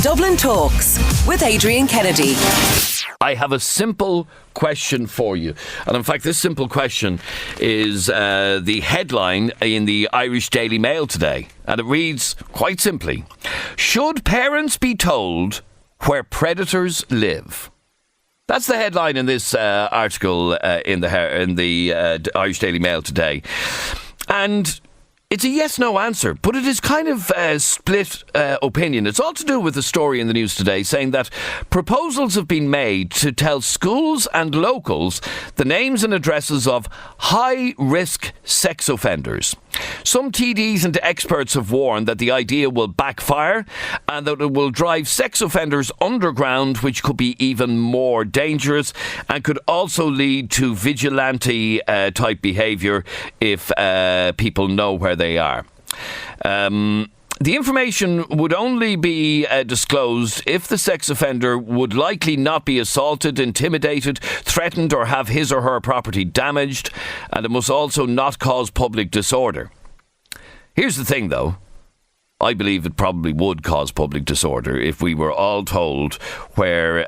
Dublin Talks with Adrian Kennedy. I have a simple question for you. And in fact, this simple question is the headline in the Irish Daily Mail today. And it reads quite simply: should parents be told where predators live? That's the headline in this article in the Irish Daily Mail today. And it's a yes-no answer, but it is kind of a split opinion. It's all to do with the story in the news today saying that proposals have been made to tell schools and locals the names and addresses of high-risk sex offenders. Some TDs and experts have warned that the idea will backfire and that it will drive sex offenders underground, which could be even more dangerous and could also lead to vigilante type behaviour if people know where they are. The information would only be disclosed if the sex offender would likely not be assaulted, intimidated, threatened or have his or her property damaged, and it must also not cause public disorder. Here's the thing though, I believe it probably would cause public disorder if we were all told where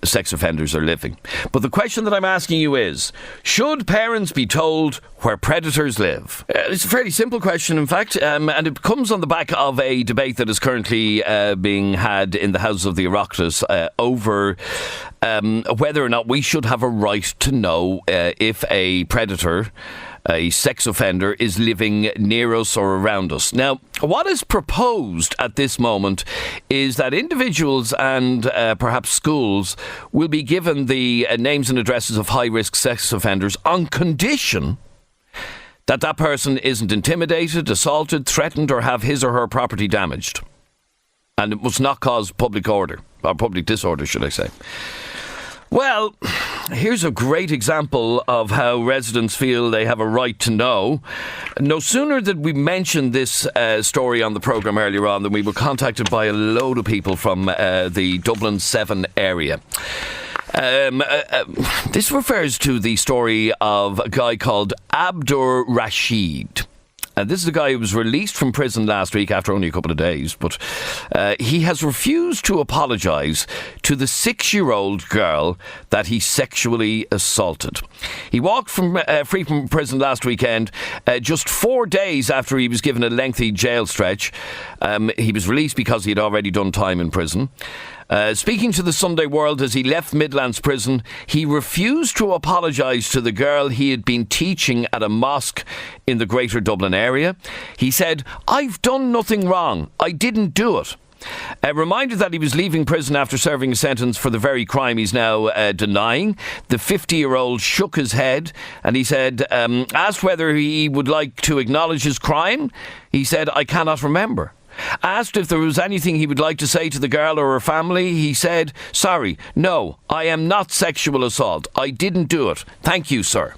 sex offenders are living. But the question that I'm asking you is, should parents be told where predators live? It's a fairly simple question, in fact, and it comes on the back of a debate that is currently being had in the House of the Oireachtas over whether or not we should have a right to know if a predator, a sex offender, is living near us or around us. Now, what is proposed at this moment is that individuals and perhaps schools will be given the names and addresses of high-risk sex offenders on condition that that person isn't intimidated, assaulted, threatened or have his or her property damaged. And it must not cause public order, or public disorder, should I say. Well, here's a great example of how residents feel they have a right to know. No sooner did we mention this story on the programme earlier on than we were contacted by a load of people from the Dublin 7 area. This refers to the story of a guy called Abdur Rashid. This is a guy who was released from prison last week after only a couple of days, but he has refused to apologise to the 6-year-old girl that he sexually assaulted. He walked free from prison last weekend, just 4 days after he was given a lengthy jail stretch. He was released because he had already done time in prison. Speaking to the Sunday World as he left Midlands Prison, he refused to apologise to the girl he had been teaching at a mosque in the Greater Dublin area. He said, "I've done nothing wrong. I didn't do it." Reminded that he was leaving prison after serving a sentence for the very crime he's now denying, the 50-year-old shook his head and he said, asked whether he would like to acknowledge his crime, he said, "I cannot remember." Asked if there was anything he would like to say to the girl or her family, he said, "Sorry, no, I am not sexual assault. I didn't do it. Thank you, sir."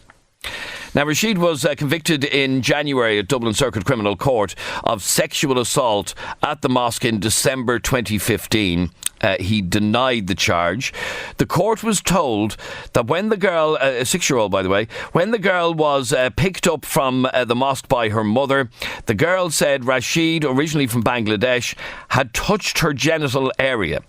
Now, Rashid was convicted in January at Dublin Circuit Criminal Court of sexual assault at the mosque in December 2015. He denied the charge. The court was told that when the girl, a 6-year-old by the way, when the girl was picked up from the mosque by her mother, the girl said Rashid, originally from Bangladesh, had touched her genital area.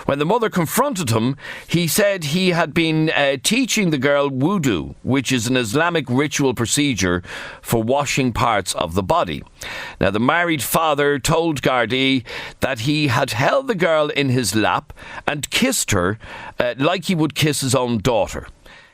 When the mother confronted him, he said he had been teaching the girl wudu, which is an Islamic ritual procedure for washing parts of the body. Now, the married father told Gardaí that he had held the girl in his lap and kissed her like he would kiss his own daughter.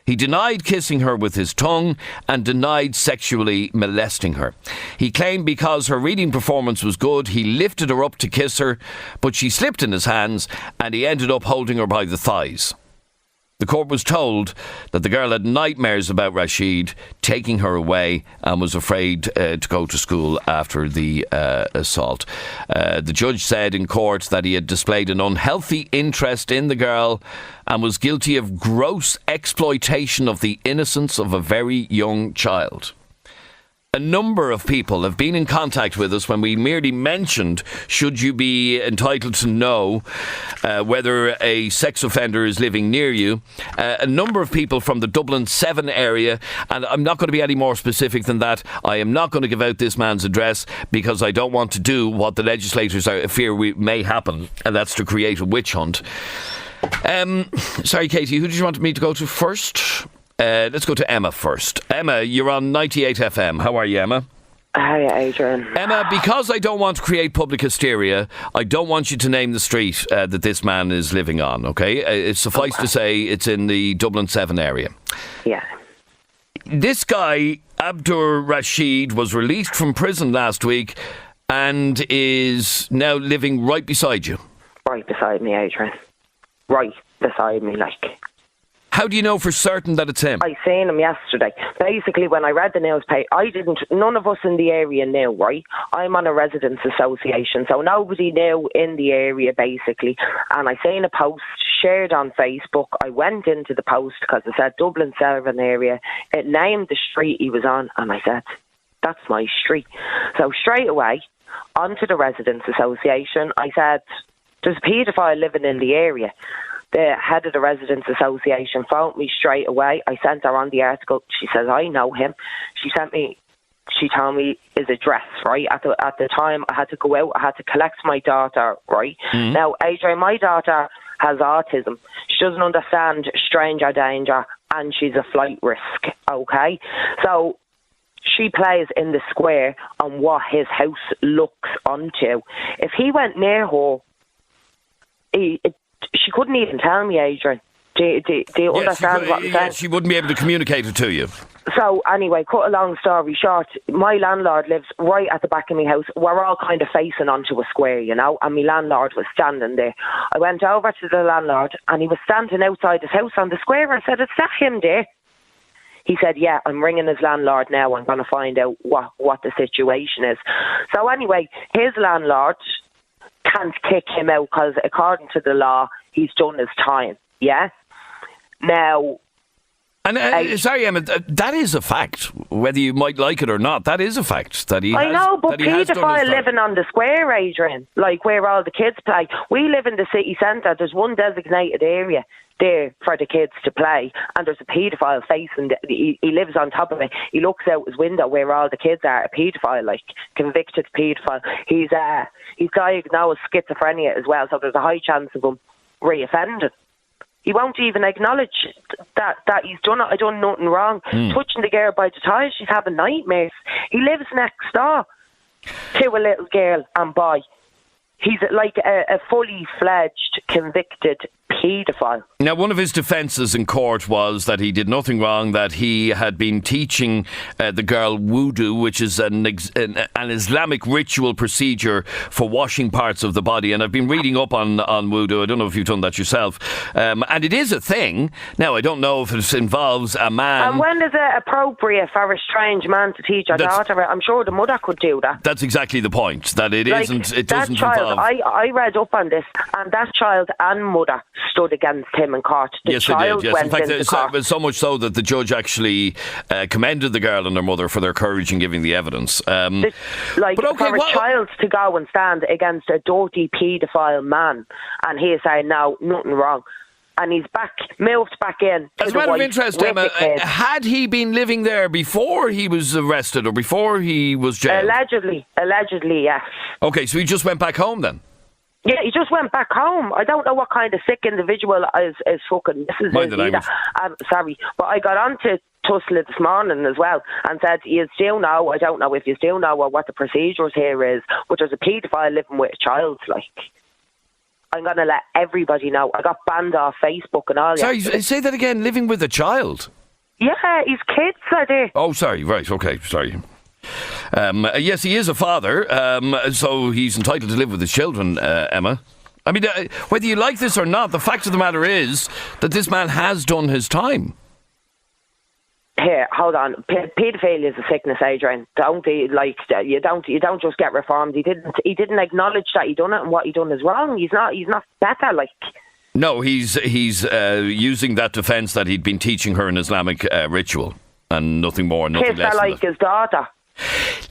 He denied kissing her with his tongue and denied sexually molesting her. He claimed because her reading performance was good, he lifted her up to kiss her, but she slipped in his hands and he ended up holding her by the thighs. The court was told that the girl had nightmares about Rashid taking her away and was afraid to go to school after the assault. The judge said in court that he had displayed an unhealthy interest in the girl and was guilty of gross exploitation of the innocence of a very young child. a number of people have been in contact with us when we merely mentioned, should you be entitled to know whether a sex offender is living near you. A number of people from the Dublin 7 area, and I'm not going to be any more specific than that. I am not going to give out this man's address because I don't want to do what the legislators fear may happen, and that's to create a witch hunt. Sorry, Katie, who did you want me to go to first? Let's go to Emma first. Emma, you're on 98 FM. How are you, Emma? Hi, Adrian. Emma, because I don't want to create public hysteria, I don't want you to name the street that this man is living on, okay? It's suffice to say it's in the Dublin 7 area. Yeah. This guy, Abdur Rashid, was released from prison last week and is now living right beside you. Right beside me, Adrian. Right beside me, like. How do you know for certain that it's him? I seen him yesterday. Basically, when I read the newspaper, none of us in the area knew, right? I'm on a residents association, so nobody knew in the area, basically. And I seen a post shared on Facebook. I went into the post because it said Dublin 7 area. It named the street he was on, and I said, that's my street. So straight away, onto the residents association, I said, there's a paedophile living in the area. The head of the Residents Association phoned me straight away. I sent her on the article. She says, I know him. She told me his address, right? At the time, I had to go out. I had to collect my daughter, right? Mm-hmm. Now, Adrian, my daughter has autism. She doesn't understand stranger danger, and she's a flight risk, okay? So she plays in the square on what his house looks onto. If he went near her, she couldn't even tell me, Adrian. Do you understand what I'm saying? She wouldn't be able to communicate it to you. So anyway, cut a long story short, my landlord lives right at the back of my house. We're all kind of facing onto a square, you know, and my landlord was standing there. I went over to the landlord and he was standing outside his house on the square. I said, is that him there? He said, yeah, I'm ringing his landlord now. I'm going to find out what the situation is. So anyway, his landlord can't kick him out because according to the law, he's done his time, yeah? Now... And sorry, Emma, that is a fact. Whether you might like it or not, that is a fact. That he I has, know, but paedophile living on the square, Adrian, like where all the kids play. We live in the city centre. There's one designated area there for the kids to play, and there's a paedophile facing. He lives on top of it. He looks out his window where all the kids are. A paedophile, like convicted paedophile. He's diagnosed schizophrenia as well, so there's a high chance of him reoffending. He won't even acknowledge that he's done it. I done nothing wrong. Touching the girl by the ties, she's having nightmares. He lives next door to a little girl and boy. He's like a fully fledged convicted paedophile. Now, one of his defences in court was that he did nothing wrong, that he had been teaching the girl wudu, which is an Islamic ritual procedure for washing parts of the body. And I've been reading up on wudu. I don't know if you've done that yourself. And it is a thing. Now, I don't know if it involves a man. And when is it appropriate for a strange man to teach a daughter? I'm sure the mother could do that. That's exactly the point, that it isn't. It doesn't child, involve... I read up on this, and that child and mother stood against him in court. Yes, they did. Yes, in fact, so much so that the judge actually commended the girl and her mother for their courage in giving the evidence. For a child to go and stand against a dirty paedophile man, and he is saying, no, nothing wrong. And he's moved back in. As a matter of interest, Emma, had he been living there before he was arrested or before he was jailed? Allegedly, yes. Okay, so he just went back home then? Yeah, he just went back home. I don't know what kind of sick individual is fucking Mrs. Mind the language. I'm sorry, but I got on to Tussla this morning as well and said, you still know, I don't know if you still know what the procedures here is, but there's a paedophile living with a child, like. I'm going to let everybody know. I got banned off Facebook and all. Sorry, say that again, living with a child? Yeah, his kids are there. Oh, sorry, right, okay, sorry. Yes, he is a father, so he's entitled to live with his children, Emma. I mean, whether you like this or not, the fact of the matter is that this man has done his time. Here, hold on. Paedophilia is a sickness, Adrian. You don't just get reformed. He didn't acknowledge that he done it and what he done is wrong. He's not better, like. No, he's using that defence that he'd been teaching her an Islamic ritual and nothing more, nothing less. Kids are like his daughter.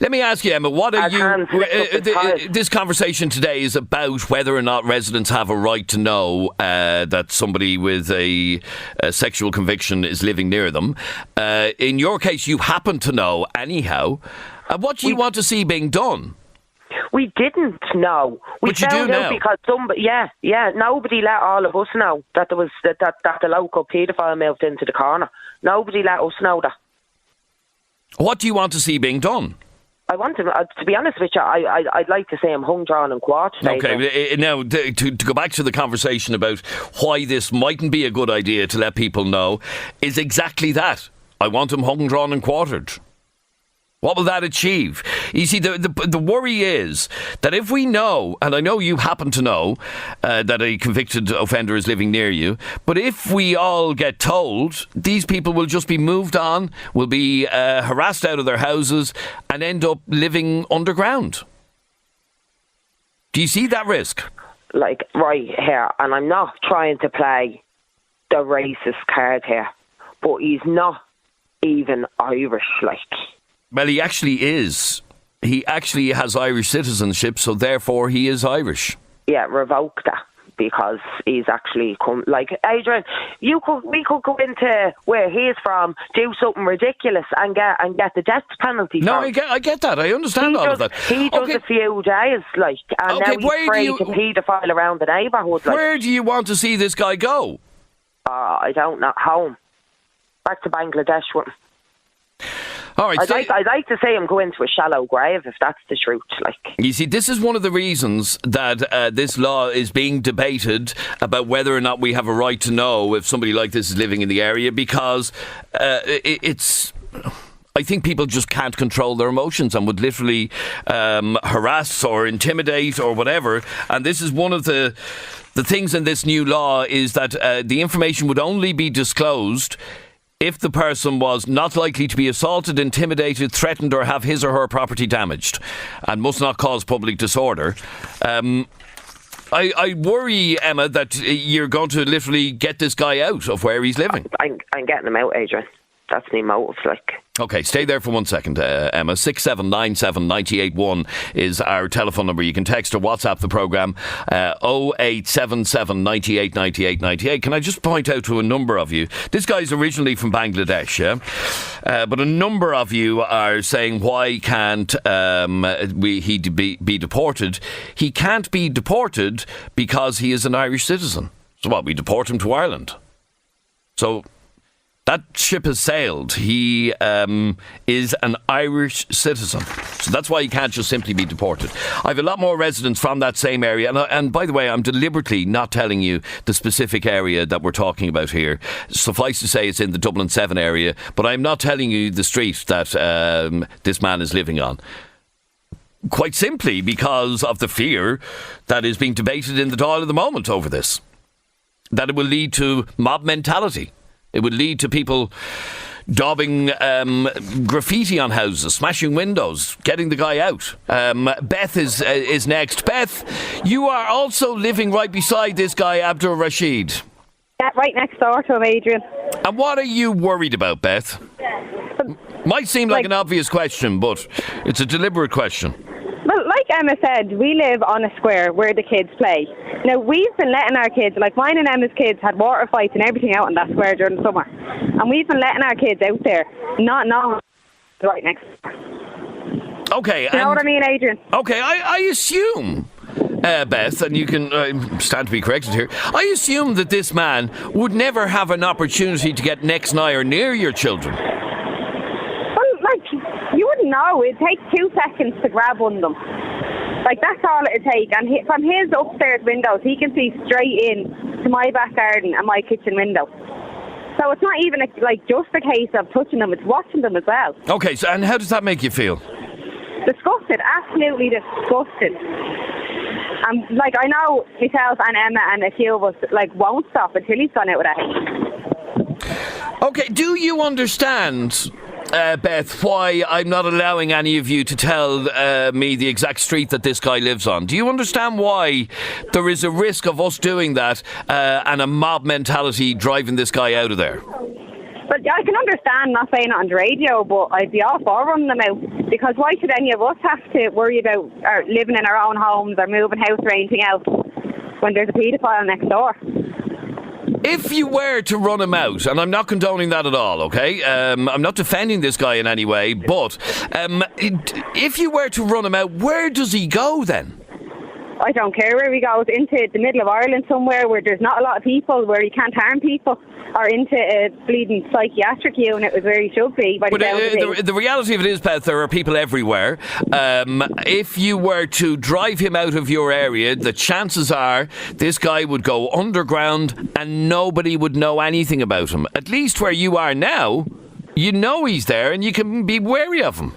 Let me ask you, Emma, what are Our hands lift up as high. this conversation today is about whether or not residents have a right to know that somebody with a sexual conviction is living near them. In your case, you happen to know anyhow. What do you want to see being done? We didn't know. We But you do found out now. because somebody, nobody let all of us know that there was that the local paedophile moved into the corner. Nobody let us know that. What do you want to see being done? I want him, to be honest with you, I'd like to see him hung, drawn and quartered. Okay, now to go back to the conversation about why this mightn't be a good idea to let people know is exactly that. I want him hung, drawn and quartered. What will that achieve? You see, the worry is that if we know, and I know you happen to know, that a convicted offender is living near you, but if we all get told, these people will just be moved on, will be harassed out of their houses and end up living underground. Do you see that risk? Like, right here, and I'm not trying to play the racist card here, but he's not even Irish, like. Well, he actually is. He actually has Irish citizenship, so therefore he is Irish. Yeah, revoke that because he's actually like Adrian. We could go into where he's from, do something ridiculous, and get the death penalty. No, from. I get that. I understand all of that. He does a few days, like, and now he's free to paedophile around the neighbourhood. Like. Where do you want to see this guy go? I don't know. Home, back to Bangladesh with him. All right, I'd like to see him go into a shallow grave, if that's the truth. Like, you see, this is one of the reasons that this law is being debated about whether or not we have a right to know if somebody like this is living in the area, because it's. I think people just can't control their emotions and would literally harass or intimidate or whatever. And this is one of the things in this new law is that the information would only be disclosed if the person was not likely to be assaulted, intimidated, threatened or have his or her property damaged and must not cause public disorder. I worry, Emma, that you're going to literally get this guy out of where he's living. I'm getting him out, Adrian. That's my motive, like. Okay, stay there for 1 second, Emma. 6797 981 is our telephone number. You can text or WhatsApp the programme 0877 98 98 98. Can I just point out to a number of you, this guy's originally from Bangladesh, yeah? But a number of you are saying, why can't he be deported? He can't be deported because he is an Irish citizen. So what, we deport him to Ireland? So that ship has sailed. He is an Irish citizen. So that's why he can't just simply be deported. I have a lot more residents from that same area. And by the way, I'm deliberately not telling you the specific area that we're talking about here. Suffice to say it's in the Dublin 7 area. But I'm not telling you the street that this man is living on. Quite simply because of the fear that is being debated in the Dáil at the moment over this. That it will lead to mob mentality. It would lead to people daubing graffiti on houses, smashing windows, getting the guy out. Beth is next. Beth, you are also living right beside this guy, Abdul Rashid. Yeah, right next door to him, Adrian. And what are you worried about, Beth? Might seem like an obvious question, but it's a deliberate question. Well, like Emma said, we live on a square where the kids play. Now, we've been letting our kids, like mine and Emma's kids, had water fights and everything out on that square during the summer. And we've been letting our kids out there, not knowing right next door. Okay. You know what I mean, Adrian? Okay, I assume, Beth, and you can stand to be corrected here, I assume that this man would never have an opportunity to get next, nigh or near your children. You wouldn't know. It'd take 2 seconds to grab one of them. Like, that's all it'd take. And from his upstairs windows, he can see straight in to my back garden and my kitchen window. So it's not even just a case of touching them, it's watching them as well. Okay, so and how does that make you feel? Disgusted, absolutely disgusted. I know myself and Emma and a few of us won't stop until he's gone out with that. Okay, do you understand, Beth, why I'm not allowing any of you to tell me the exact street that this guy lives on? Do you understand why there is a risk of us doing that and a mob mentality driving this guy out of there? But I can can understand not saying it on the radio, but I'd be all for running them out, because why should any of us have to worry about living in our own homes or moving house or anything else when there's a paedophile next door? If you were to run him out, and I'm not condoning that at all, okay? I'm not defending this guy in any way, but if you were to run him out, where does he go then? I don't care where he goes, into the middle of Ireland somewhere where there's not a lot of people, where he can't harm people, or into a bleeding psychiatric unit is where he should be. But the reality of it is, Beth, there are people everywhere. If you were to drive him out of your area, the chances are this guy would go underground and nobody would know anything about him. At least where you are now, you know he's there and you can be wary of him.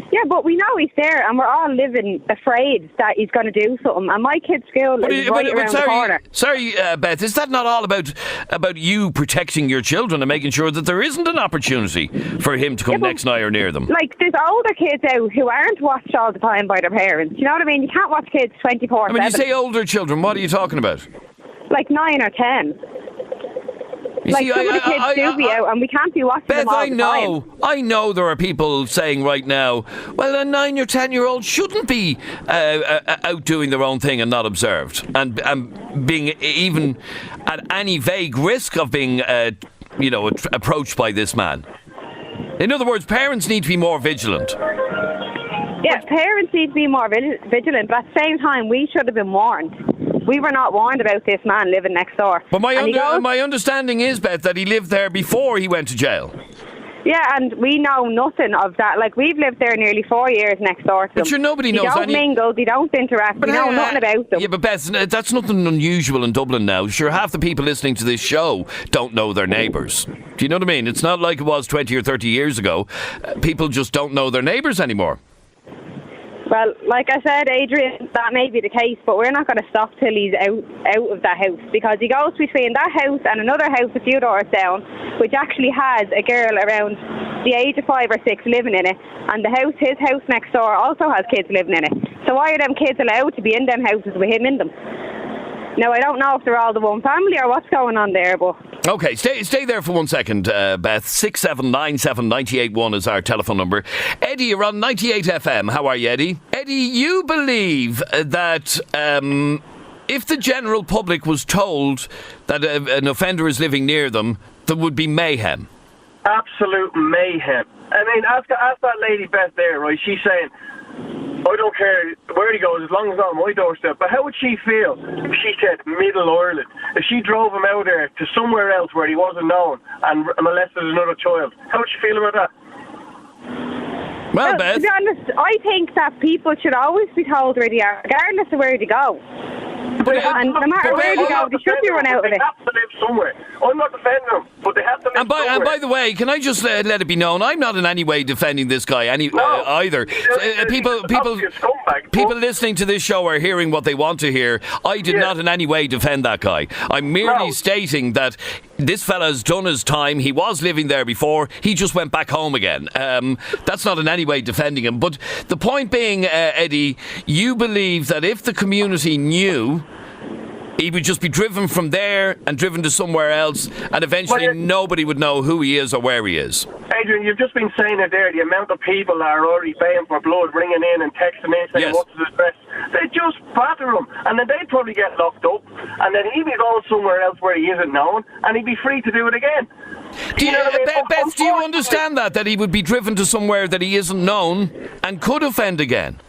Yeah, but we know he's there, and we're all living afraid that he's going to do something. And my kid's school is right around the corner. Sorry, Beth, is that not all about you protecting your children and making sure that there isn't an opportunity for him to come next nigh or near them? Like, there's older kids out who aren't watched all the time by their parents. You know what I mean? You can't watch kids 24/7. When you say older children, what are you talking about? Like 9 or 10. Some of the kids do be out, and we can't be watching them all the time. I know there are people saying right now, well, a 9 or 10-year-old shouldn't be out doing their own thing and not observed, and being even at any vague risk of being, approached by this man. In other words, parents need to be more vigilant. Yeah, parents need to be more vigilant, but at the same time, we should have been warned. We were not warned about this man living next door. But my understanding is, Beth, that he lived there before he went to jail. Yeah, and we know nothing of that. Like, we've lived there nearly 4 years next door to them. But sure, nobody knows They don't mingle, they don't interact, we know nothing about them. Yeah, but Beth, that's nothing unusual in Dublin now. Sure, half the people listening to this show don't know their neighbours. Do you know what I mean? It's not like it was 20 or 30 years ago. People just don't know their neighbours anymore. Well, like I said, Adrian, that may be the case, but we're not going to stop till he's out of that house, because he goes between that house and another house a few doors down, which actually has a girl around the age of 5 or 6 living in it, and his house next door also has kids living in it. So why are them kids allowed to be in them houses with him in them? Now, I don't know if they're all the one family or what's going on there, but... OK, stay there for 1 second, Beth. 6797 981 is our telephone number. Eddie, you're on 98 FM. How are you, Eddie? Eddie, you believe that if the general public was told that an offender is living near them, there would be mayhem? Absolute mayhem. I mean, ask that lady Beth there, right? She's saying, I don't care where he goes as long as it's not on my doorstep. But how would she feel if she said Middle Ireland? If she drove him out there to somewhere else where he wasn't known and molested another child, how would she feel about that? Well, Beth, to be honest, I think that people should always be told where they are, regardless of where they go. And no matter where they go, they should be run out of it. They have to live somewhere. I'm not defending them, but they have to live somewhere. And by the way, can I just let it be known, I'm not in any way defending this guy either. People listening to this show are hearing what they want to hear. I did not in any way defend that guy. I'm merely stating that this fella's done his time. He was living there before. He just went back home again. That's not in any way defending him. But the point being, Eddie, you believe that if the community knew, he would just be driven from there and driven to somewhere else, and eventually nobody would know who he is or where he is. Adrian, you've just been saying it there, the amount of people that are already paying for blood, ringing in and texting in saying what's his address. They just batter him, and then they'd probably get locked up, and then he'd be going somewhere else where he isn't known, and he'd be free to do it again. Beth, do you understand that he would be driven to somewhere that he isn't known and could offend again?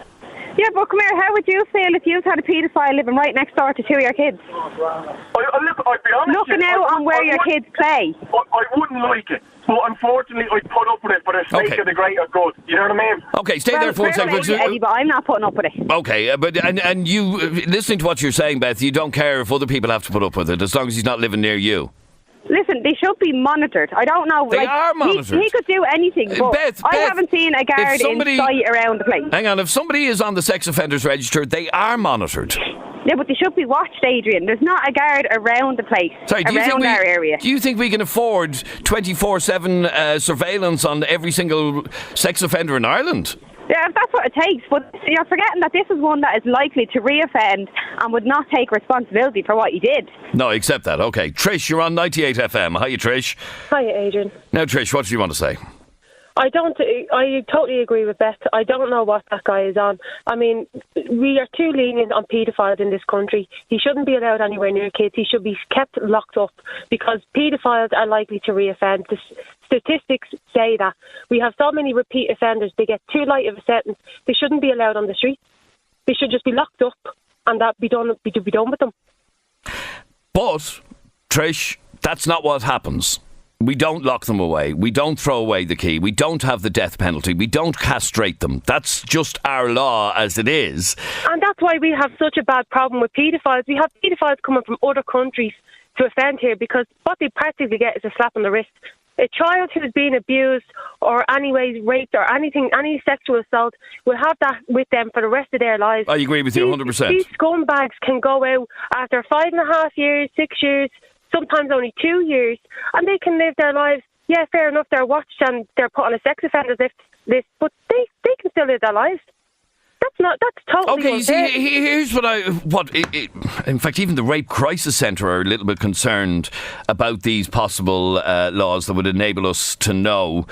Yeah, but come here, how would you feel if you had a paedophile living right next door to 2 of your kids? I'd be honest. Looking out on where your kids play. I wouldn't like it, but unfortunately I'd put up with it for the sake of the greater good. You know what I mean? Okay, stay there for 1 second. Eddie, but I'm not putting up with it. Okay, and you, listening to what you're saying, Beth, you don't care if other people have to put up with it, as long as he's not living near you. Listen, they should be monitored. I don't know. They are monitored. He could do anything, but Beth, I haven't seen a guard in sight around the place. Hang on, if somebody is on the sex offenders register, they are monitored. Yeah, but they should be watched, Adrian. There's not a guard around the place, around our area. Do you think we can afford 24/7 surveillance on every single sex offender in Ireland? Yeah, if that's what it takes. But you're forgetting that this is one that is likely to reoffend and would not take responsibility for what he did. No, accept that. Okay. Trish, you're on 98 FM. Hiya, Trish. Hiya, Adrian. Now, Trish, what do you want to say? I totally agree with Beth. I don't know what that guy is on. I mean, we are too lenient on paedophiles in this country. He shouldn't be allowed anywhere near kids. He should be kept locked up because paedophiles are likely to reoffend. The statistics say that. We have so many repeat offenders. They get too light of a sentence. They shouldn't be allowed on the street. They should just be locked up and that be done with them. But, Trish, that's not what happens. We don't lock them away. We don't throw away the key. We don't have the death penalty. We don't castrate them. That's just our law as it is. And that's why we have such a bad problem with paedophiles. We have paedophiles coming from other countries to offend here because what they practically get is a slap on the wrist. A child who's been abused or anyways raped or anything, any sexual assault, will have that with them for the rest of their lives. I agree with you 100%. These scumbags can go out after 5.5 years, 6 years, sometimes only 2 years, and they can live their lives. Yeah, fair enough, they're watched and they're put on a sex offenders list, but they can still live their lives. That's totally unfair. Okay, see, here's in fact, even the Rape Crisis Centre are a little bit concerned about these possible laws that would enable us to know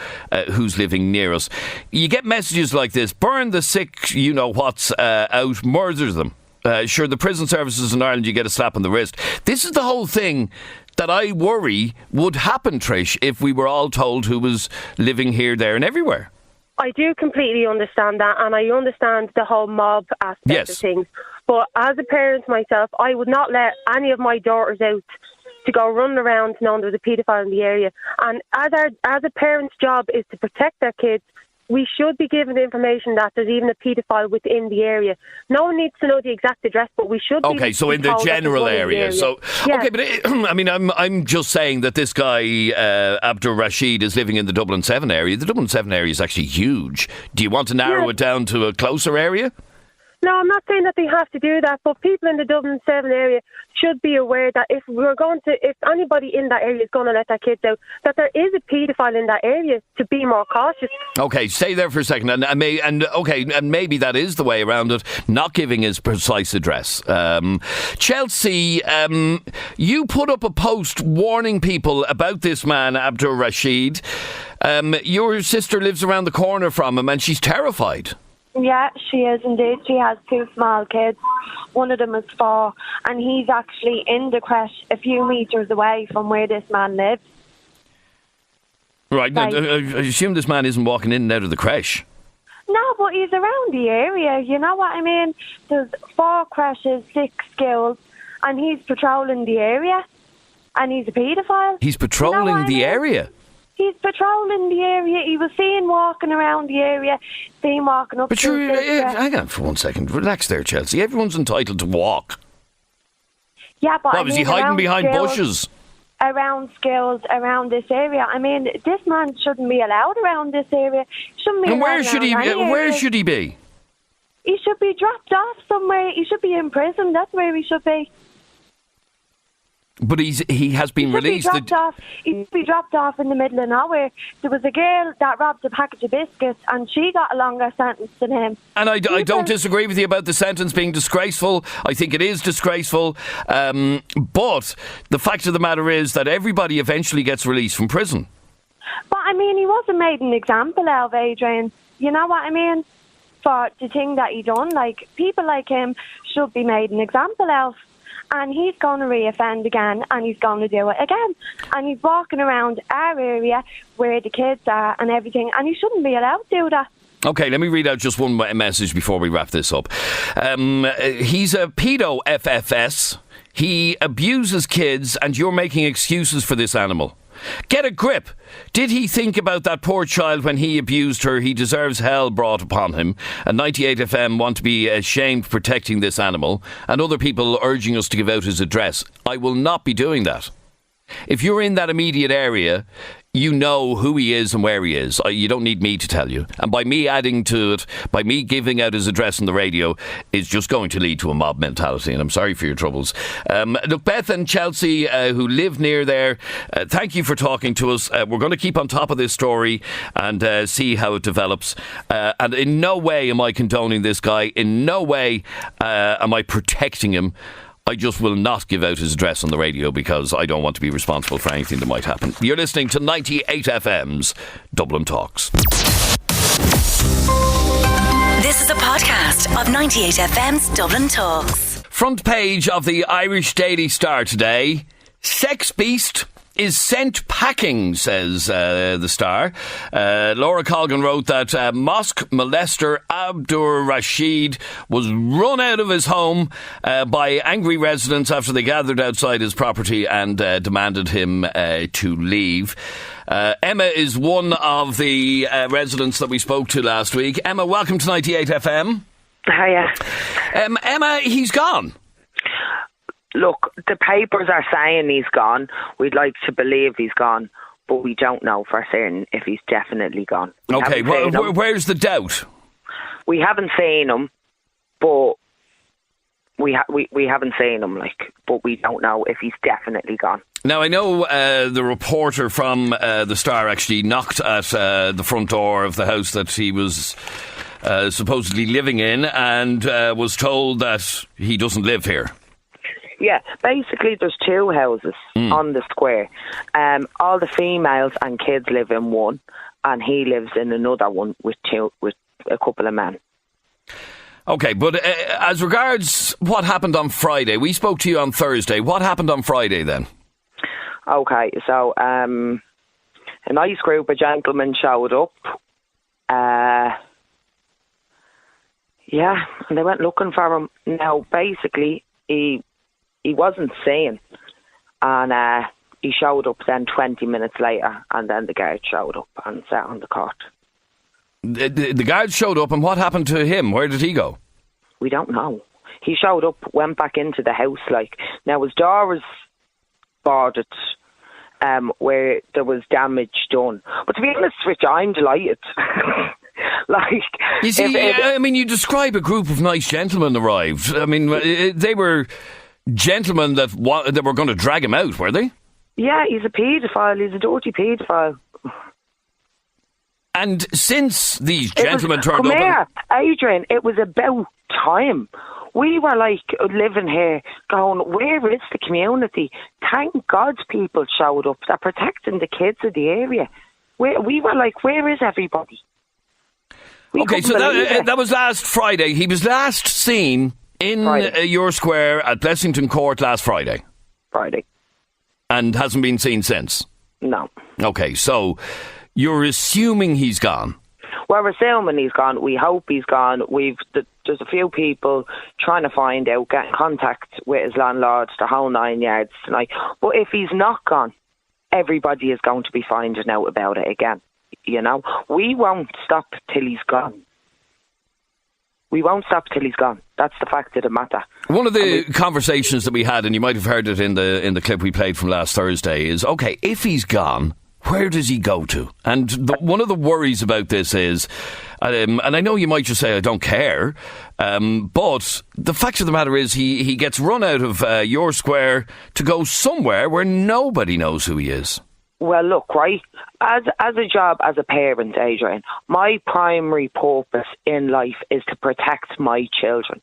who's living near us. You get messages like this: burn the sick, you-know-whats out, murder them. Sure, the prison services in Ireland, you get a slap on the wrist. This is the whole thing that I worry would happen, Trish, if we were all told who was living here, there and everywhere. I do completely understand that, and I understand the whole mob aspect of things. But as a parent myself, I would not let any of my daughters out to go running around knowing there's a paedophile in the area. And as a parent's job is to protect their kids, we should be given the information that there's even a paedophile within the able. No one needs to know the exact address, but we should. Okay, so in the general area. So, yeah. Okay, but I mean, I'm just saying that this guy Abdur Rashid is living in the Dublin 7 area. The Dublin 7 area is actually huge. Do you want to narrow it down to a closer area? No, I'm not saying that they have to do that, but people in the Dublin 7 area should be aware that if anybody in that area is going to let their kids out, that there is a paedophile in that area, to be more cautious. Okay, stay there for a second, and maybe that is the way around it, not giving his precise address. Chelsea, you put up a post warning people about this man, Abdur Rashid. Your sister lives around the corner from him, and she's terrified. Yeah, she is indeed. She has 2 small kids. One of them is 4, and he's actually in the creche a few metres away from where this man lives. Right, I assume this man isn't walking in and out of the creche. No, but he's around the area, you know what I mean? There's 4 creches, 6 schools, and he's patrolling the area, and he's a paedophile. He's patrolling the area? He's patrolling the area. He was seen walking around the area, seen walking up. But hang on for 1 second. Relax there, Chelsea. Everyone's entitled to walk. Yeah, but was he hiding behind bushes? Around schools, around this area. I mean, this man shouldn't be allowed around this area. Shouldn't be. And where should he? Where should he be? He should be dropped off somewhere. He should be in prison. That's where he should be. But he has been released. He should be dropped off in the middle of nowhere. There was a girl that robbed a package of biscuits, and she got a longer sentence than him. And I don't disagree with you about the sentence being disgraceful. I think it is disgraceful. But the fact of the matter is that everybody eventually gets released from prison. But I mean, he wasn't made an example of, Adrian. You know what I mean? For the thing that he done, like, people like him should be made an example of. And he's going to reoffend again, and he's going to do it again. And he's walking around our area where the kids are and everything, and he shouldn't be allowed to do that. Okay, let me read out just one message before we wrap this up. He's a pedo FFS. He abuses kids, and you're making excuses for this animal. Get a grip. Did he think about that poor child when he abused her? He deserves hell brought upon him. And 98 FM want to be ashamed protecting this animal, and other people urging us to give out his address. I will not be doing that. If you're in that immediate area, you know who he is and where he is. You don't need me to tell you. And by me adding to it, by me giving out his address on the radio, is just going to lead to a mob mentality. And I'm sorry for your troubles. Look, Beth and Chelsea, who live near there, thank you for talking to us. We're going to keep on top of this story and see how it develops. And in no way am I condoning this guy. In no way am I protecting him. I just will not give out his address on the radio because I don't want to be responsible for anything that might happen. You're listening to 98 FM's Dublin Talks. This is a podcast of 98 FM's Dublin Talks. Front page of the Irish Daily Star today. Sex beast is sent packing, says the Star. Laura Colgan wrote that mosque molester Abdur Rashid was run out of his home by angry residents after they gathered outside his property and demanded him to leave. Emma is one of the residents that we spoke to last week. Emma, welcome to 98 FM. Hiya. Emma, he's gone. Look, the papers are saying he's gone. We'd like to believe he's gone, but we don't know for certain if he's definitely gone. Okay, well, where's the doubt? We haven't seen him, but we haven't seen him, but we don't know if he's definitely gone. Now, I know the reporter from the Star actually knocked at the front door of the house that he was supposedly living in and was told that he doesn't live here. Yeah, basically there's two houses on the square. All the females and kids live in one, and he lives in another one with a couple of men. Okay, but as regards what happened on Friday, we spoke to you on Thursday. What happened on Friday then? Okay, so a nice group of gentlemen showed up. Yeah, and they went looking for him. Now, basically, he wasn't seen, and he showed up then 20 minutes later, and then the guard showed up and sat on the court. The guard showed up, and what happened to him? Where did he go? We don't know. He showed up, went back into the house. Now his door was boarded, where there was damage done. But to be honest with you, I'm delighted. You see, I mean, you describe a group of nice gentlemen arrived. I mean, they were gentlemen that were going to drag him out, were they? Yeah, he's a paedophile. He's a dirty paedophile. And since these gentlemen turned up... Come here, Adrian, it was about time. We were living here going, where is the community? Thank God people showed up. They're protecting the kids of the area. We were like, where is everybody? Okay, so that was last Friday. He was last seen in your square at Blessington Court last Friday. Friday. And hasn't been seen since? No. Okay, so you're assuming he's gone? We're assuming he's gone. We hope he's gone. There's a few people trying to find out, get in contact with his landlords, the whole 9 yards tonight. But if he's not gone, everybody is going to be finding out about it again. You know, we won't stop till he's gone. We won't stop till he's gone. That's the fact of the matter. One of the conversations that we had, and you might have heard it in the clip we played from last Thursday, is, okay, if he's gone, where does he go to? And one of the worries about this is, and I know you might just say, I don't care, but the fact of the matter is he gets run out of your square to go somewhere where nobody knows who he is. Well, look, right, as a job, as a parent, Adrian, my primary purpose in life is to protect my children.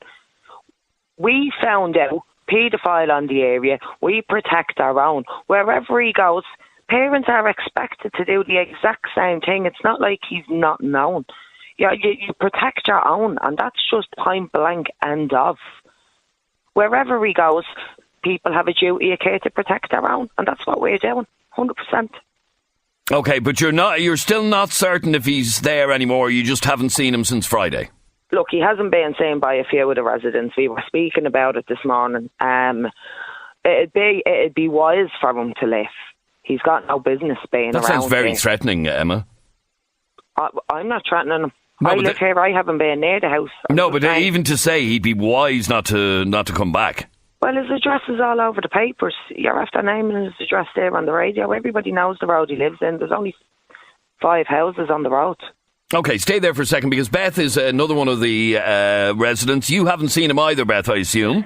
We found out paedophile on the area, we protect our own. Wherever he goes, parents are expected to do the exact same thing. It's not like he's not known. You protect your own, and that's just point blank, end of. Wherever he goes, people have a duty of care to protect their own, and that's what we're doing. 100%. Okay, but you're still not certain if he's there anymore. You just haven't seen him since Friday. Look, he hasn't been seen by a few of the residents. We were speaking about it this morning. It'd be wise for him to leave. He's got no business being around. That sounds very here. threatening, Emma. I'm not threatening him. I live here. I haven't been near the house. But even to say he'd be wise not to come back. Well, his address is all over the papers. You're after naming his address there on the radio. Everybody knows the road he lives in. There's only 5 houses on the road. Okay, stay there for a second, because Beth is another one of the residents. You haven't seen him either, Beth, I assume?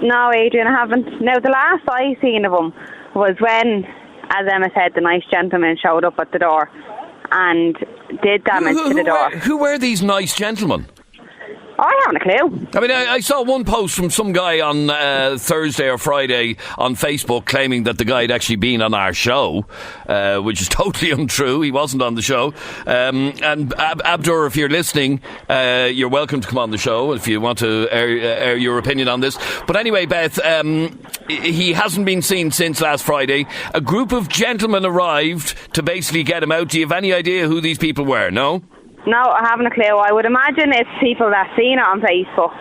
No, Adrian, I haven't. Now, the last I seen of him was when, as Emma said, the nice gentleman showed up at the door and did damage to the door. Who were these nice gentlemen? I haven't a clue. I mean, I saw one post from some guy on Thursday or Friday on Facebook claiming that the guy had actually been on our show, which is totally untrue. He wasn't on the show. And Abdur, if you're listening, you're welcome to come on the show if you want to air your opinion on this. But anyway, Beth, he hasn't been seen since last Friday. A group of gentlemen arrived to basically get him out. Do you have any idea who these people were? No? No, I haven't a clue. I would imagine it's people that seen it on Facebook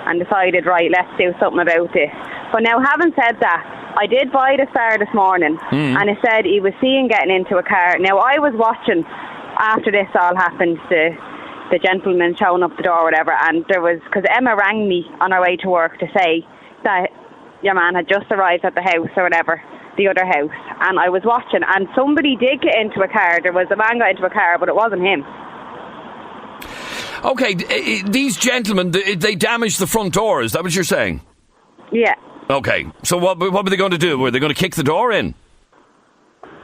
and decided, right, let's do something about it. But now, having said that, I did buy the Star this morning, and it said he was seen getting into a car. Now, I was watching after this all happened, the gentleman showing up the door or whatever, and there was, because Emma rang me on our way to work to say that your man had just arrived at the house or whatever, the other house, and I was watching, and somebody did get into a car. There was a man got into a car, but it wasn't him. Okay, these gentlemen, they damaged the front door, is that what you're saying? Yeah. Okay, so what were they going to do? Were they going to kick the door in?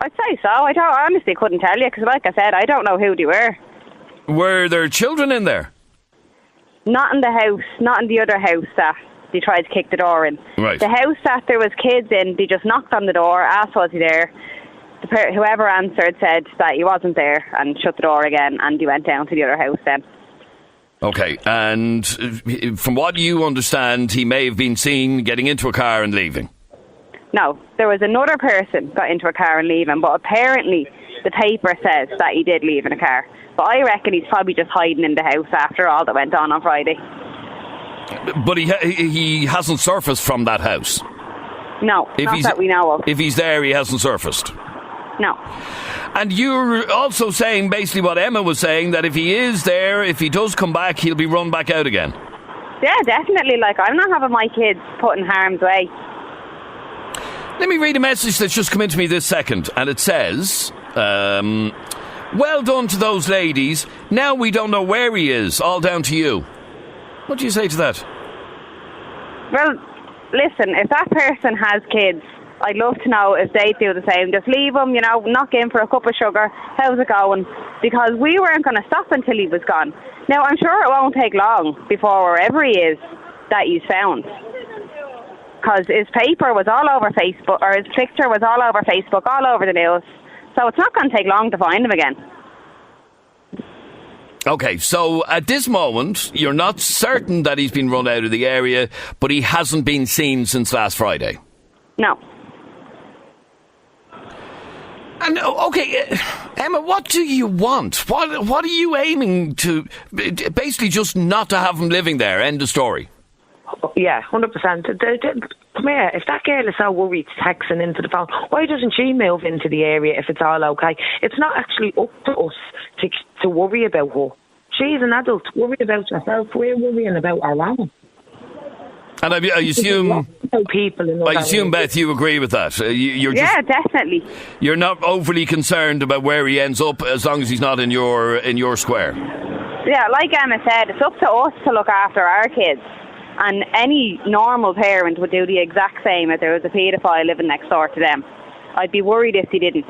I'd say so. I honestly couldn't tell you, because like I said, I don't know who they were. Were there children in there? Not in the house, not in the other house that they tried to kick the door in. Right. The house that there was kids in, they just knocked on the door, asked was he there. Whoever answered said that he wasn't there and shut the door again, and they went down to the other house then. Okay, and from what you understand, he may have been seen getting into a car and leaving? No, there was another person got into a car and leaving, but apparently the paper says that he did leave in a car. But I reckon he's probably just hiding in the house after all that went on Friday. But he hasn't surfaced from that house? No, not that we know of. If he's there, he hasn't surfaced? No. And you're also saying basically what Emma was saying, that if he is there, if he does come back, he'll be run back out again? Yeah, definitely. Like, I'm not having my kids put in harm's way. Let me read a message that's just come into me this second, and it says, well done to those ladies. Now we don't know where he is. All down to you. What do you say to that? Well, listen, if that person has kids, I'd love to know if they do the same. Just leave him, knock in for a cup of sugar. How's it going? Because we weren't going to stop until he was gone. Now, I'm sure it won't take long before wherever he is that he's found. Because his paper was all over Facebook, or his picture was all over Facebook, all over the news. So it's not going to take long to find him again. Okay, so at this moment, you're not certain that he's been run out of the area, but he hasn't been seen since last Friday? No. And, okay, Emma, what do you want? What are you aiming to... Basically just not to have him living there, end of story? Yeah, 100%. Come here, if that girl is so worried texting into the phone, why doesn't she move into the area if it's all okay? It's not actually up to us to worry about her. She's an adult. Worry about yourself. We're worrying about our own. And I assume... people. I assume, Beth, you agree with that. Yeah, definitely. You're not overly concerned about where he ends up as long as he's not in your square. Yeah, like Emma said, it's up to us to look after our kids. And any normal parent would do the exact same if there was a paedophile living next door to them. I'd be worried if they didn't.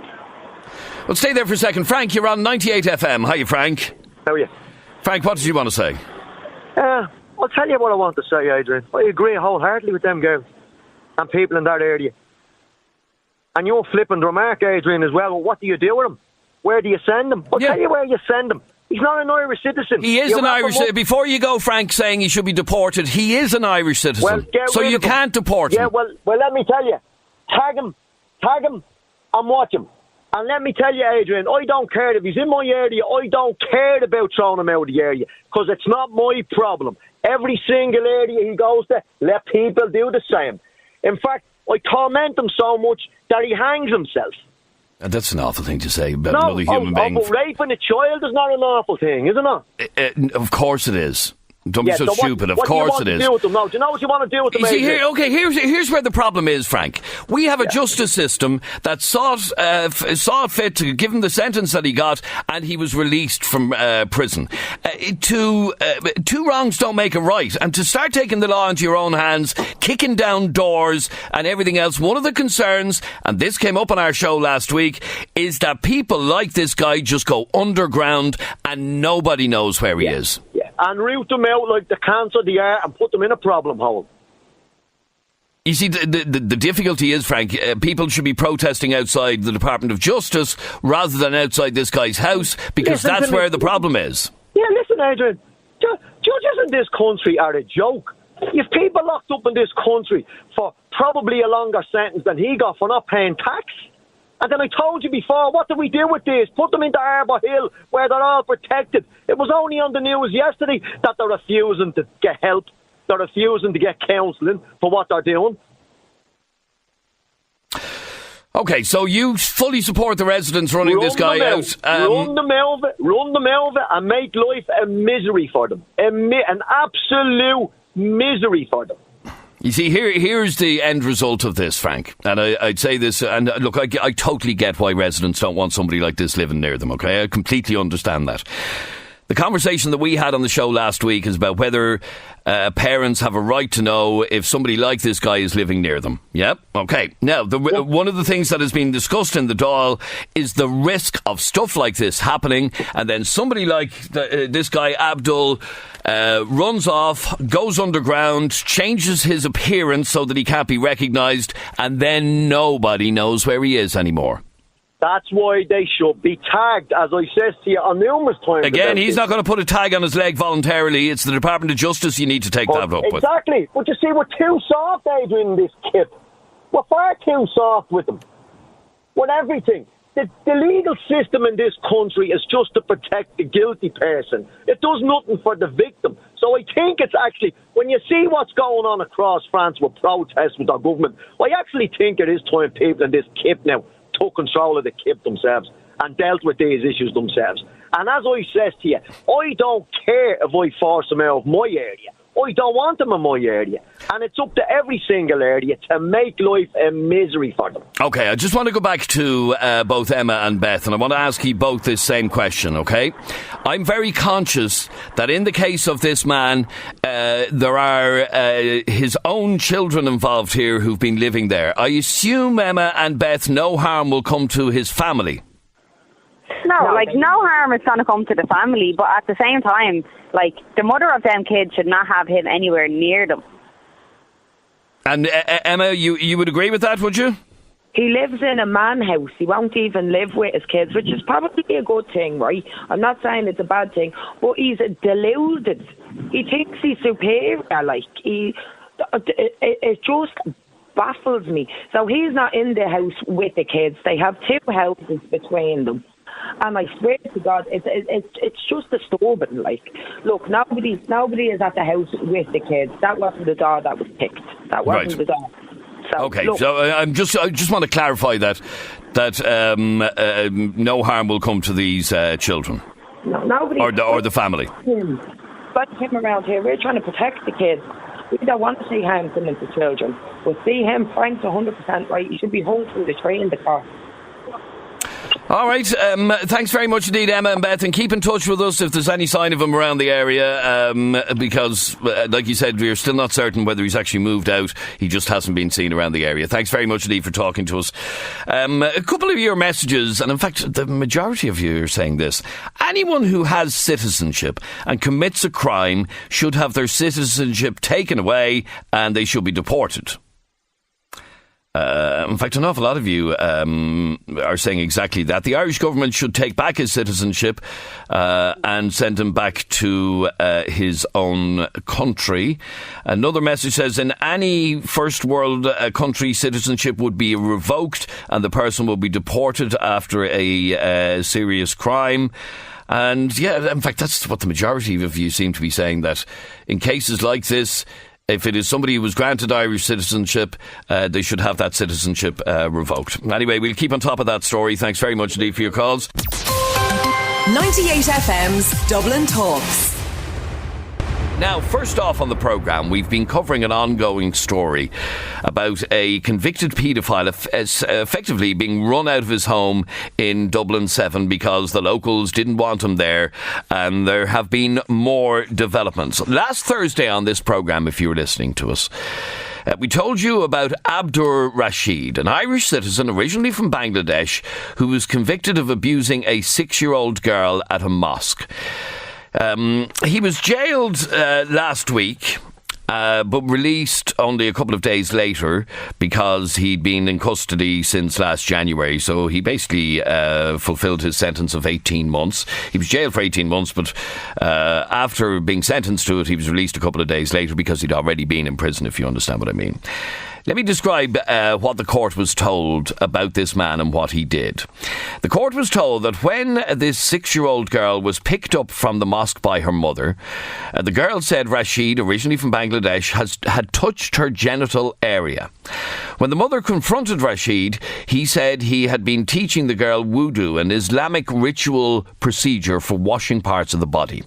Well, stay there for a second. Frank, you're on 98 FM. Hiya, Frank. How are you? Frank, what did you want to say? I'll tell you what I want to say, Adrian. I agree wholeheartedly with them girls and people in that area. And you're flipping the remark, Adrian, as well. Well, what do you do with them? Where do you send them? I'll tell you where you send them. He's not an Irish citizen. He is an Irish citizen. Before you go, Frank, saying he should be deported, he is an Irish citizen. Well, so you can't deport him. Yeah, well, let me tell you. Tag him, and watch him. And let me tell you, Adrian, I don't care if he's in my area. I don't care about throwing him out of the area because it's not my problem. Every single area he goes to, let people do the same. In fact, I torment him so much that he hangs himself. And that's an awful thing to say about another human being. But raping a child is not an awful thing, isn't it? Of course it is. Don't be so stupid. Of course it is. Do you know what you want to do with them? You see, here's where the problem is, Frank. We have a justice system that saw it fit to give him the sentence that he got, and he was released from prison. Two wrongs don't make a right, and to start taking the law into your own hands, kicking down doors and everything else, one of the concerns, and this came up on our show last week, is that people like this guy just go underground and nobody knows where he is. Yeah, and root them out like the cancer they are and put them in a problem hole. You see, the difficulty is, Frank, people should be protesting outside the Department of Justice rather than outside this guy's house, because that's where the problem is. Yeah, listen, Adrian, judges in this country are a joke. You've people locked up in this country for probably a longer sentence than he got for not paying tax. And then I told you before, what do we do with this? Put them into Arbour Hill, where they're all protected. It was only on the news yesterday that they're refusing to get help. They're refusing to get counselling for what they're doing. OK, so you fully support the residents running this guy out? Run them over and make life a misery for them. An absolute misery for them. You see, here's the end result of this, Frank. And I'd say this, and look, I totally get why residents don't want somebody like this living near them, OK? I completely understand that. The conversation that we had on the show last week is about whether parents have a right to know if somebody like this guy is living near them. Yep. Okay. Now, one of the things that has been discussed in the Dáil is the risk of stuff like this happening, and then somebody like this guy, Abdul, runs off, goes underground, changes his appearance so that he can't be recognised, and then nobody knows where he is anymore. That's why they should be tagged, as I said to you on numerous times. Again, he's not going to put a tag on his leg voluntarily. It's the Department of Justice you need to take that up with. Exactly. But you see, we're too soft, Adrian, in this kip. We're far too soft with them. With everything. The legal system in this country is just to protect the guilty person. It does nothing for the victim. So I think it's actually, when you see what's going on across France with protests with our government, I actually think it is time people in this kip now took control of the kip themselves and dealt with these issues themselves. And as I says to you, I don't care if I force them out of my area. I don't want them in my area. And it's up to every single area to make life a misery for them. OK, I just want to go back to both Emma and Beth, and I want to ask you both this same question, OK? I'm very conscious that in the case of this man, there are his own children involved here who've been living there. I assume, Emma and Beth, no harm will come to his family. No, no harm is going to come to the family, but at the same time, the mother of them kids should not have him anywhere near them. And Emma, you would agree with that, would you? He lives in a man house. He won't even live with his kids, which is probably a good thing, right? I'm not saying it's a bad thing, but he's deluded. He thinks he's superior, it just baffles me. So he's not in the house with the kids. They have two houses between them. And I swear to God, it's just disturbing. Look, nobody is at the house with the kids. That wasn't the door that was picked. That wasn't the door. So, okay, look, so I just want to clarify that no harm will come to these children. No, nobody or the family. But him around here, we're trying to protect the kids. We don't want to see harm coming to children. But see him, Frank's 100% right. He should be hung through the tree in the car. All right, thanks very much indeed, Emma and Beth, and keep in touch with us if there's any sign of him around the area, because, like you said, we're still not certain whether he's actually moved out. He just hasn't been seen around the area. Thanks very much indeed for talking to us. A couple of your messages, and in fact, the majority of you are saying this. Anyone who has citizenship and commits a crime should have their citizenship taken away and they should be deported. In fact, an awful lot of you are saying exactly that. The Irish government should take back his citizenship and send him back to his own country. Another message says, in any first world country, citizenship would be revoked and the person will be deported after a serious crime. And yeah, in fact, that's what the majority of you seem to be saying, that in cases like this, if it is somebody who was granted Irish citizenship, they should have that citizenship revoked. Anyway, we'll keep on top of that story. Thanks very much indeed for your calls. 98 FM's Dublin Talks. Now, first off on the programme, we've been covering an ongoing story about a convicted paedophile effectively being run out of his home in Dublin 7 because the locals didn't want him there, and there have been more developments. Last Thursday on this programme, if you were listening to us, we told you about Abdur Rashid, an Irish citizen originally from Bangladesh who was convicted of abusing a 6-year-old girl at a mosque. He was jailed last week, but released only a couple of days later because he'd been in custody since last January. So he basically fulfilled his sentence of 18 months. He was jailed for 18 months, but after being sentenced to it, he was released a couple of days later because he'd already been in prison, if you understand what I mean. Let me describe what the court was told about this man and what he did. The court was told that when this 6-year-old girl was picked up from the mosque by her mother, the girl said Rashid, originally from Bangladesh, had touched her genital area. When the mother confronted Rashid, he said he had been teaching the girl wudu, an Islamic ritual procedure for washing parts of the body.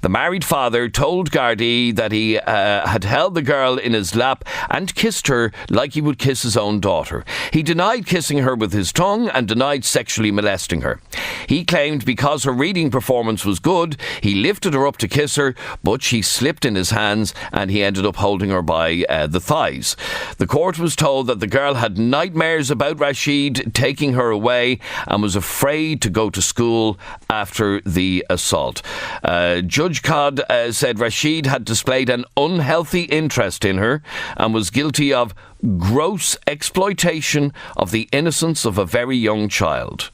The married father told Gardaí that he had held the girl in his lap and kissed her like he would kiss his own daughter. He denied kissing her with his tongue and denied sexually molesting her. He claimed because her reading performance was good, he lifted her up to kiss her, but she slipped in his hands and he ended up holding her by the thighs. The court was told that the girl had nightmares about Rashid taking her away and was afraid to go to school after the assault. Judge Codd said Rashid had displayed an unhealthy interest in her and was guilty of gross exploitation of the innocence of a very young child.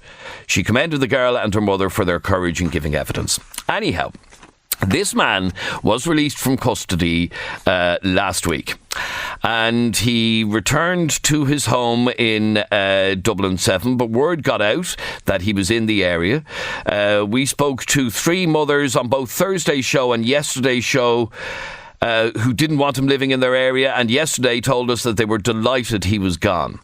She commended the girl and her mother for their courage in giving evidence. Anyhow, this man was released from custody last week, and he returned to his home in Dublin 7, but word got out that he was in the area. We spoke to 3 mothers on both Thursday's show and yesterday's show who didn't want him living in their area, and yesterday told us that they were delighted he was gone.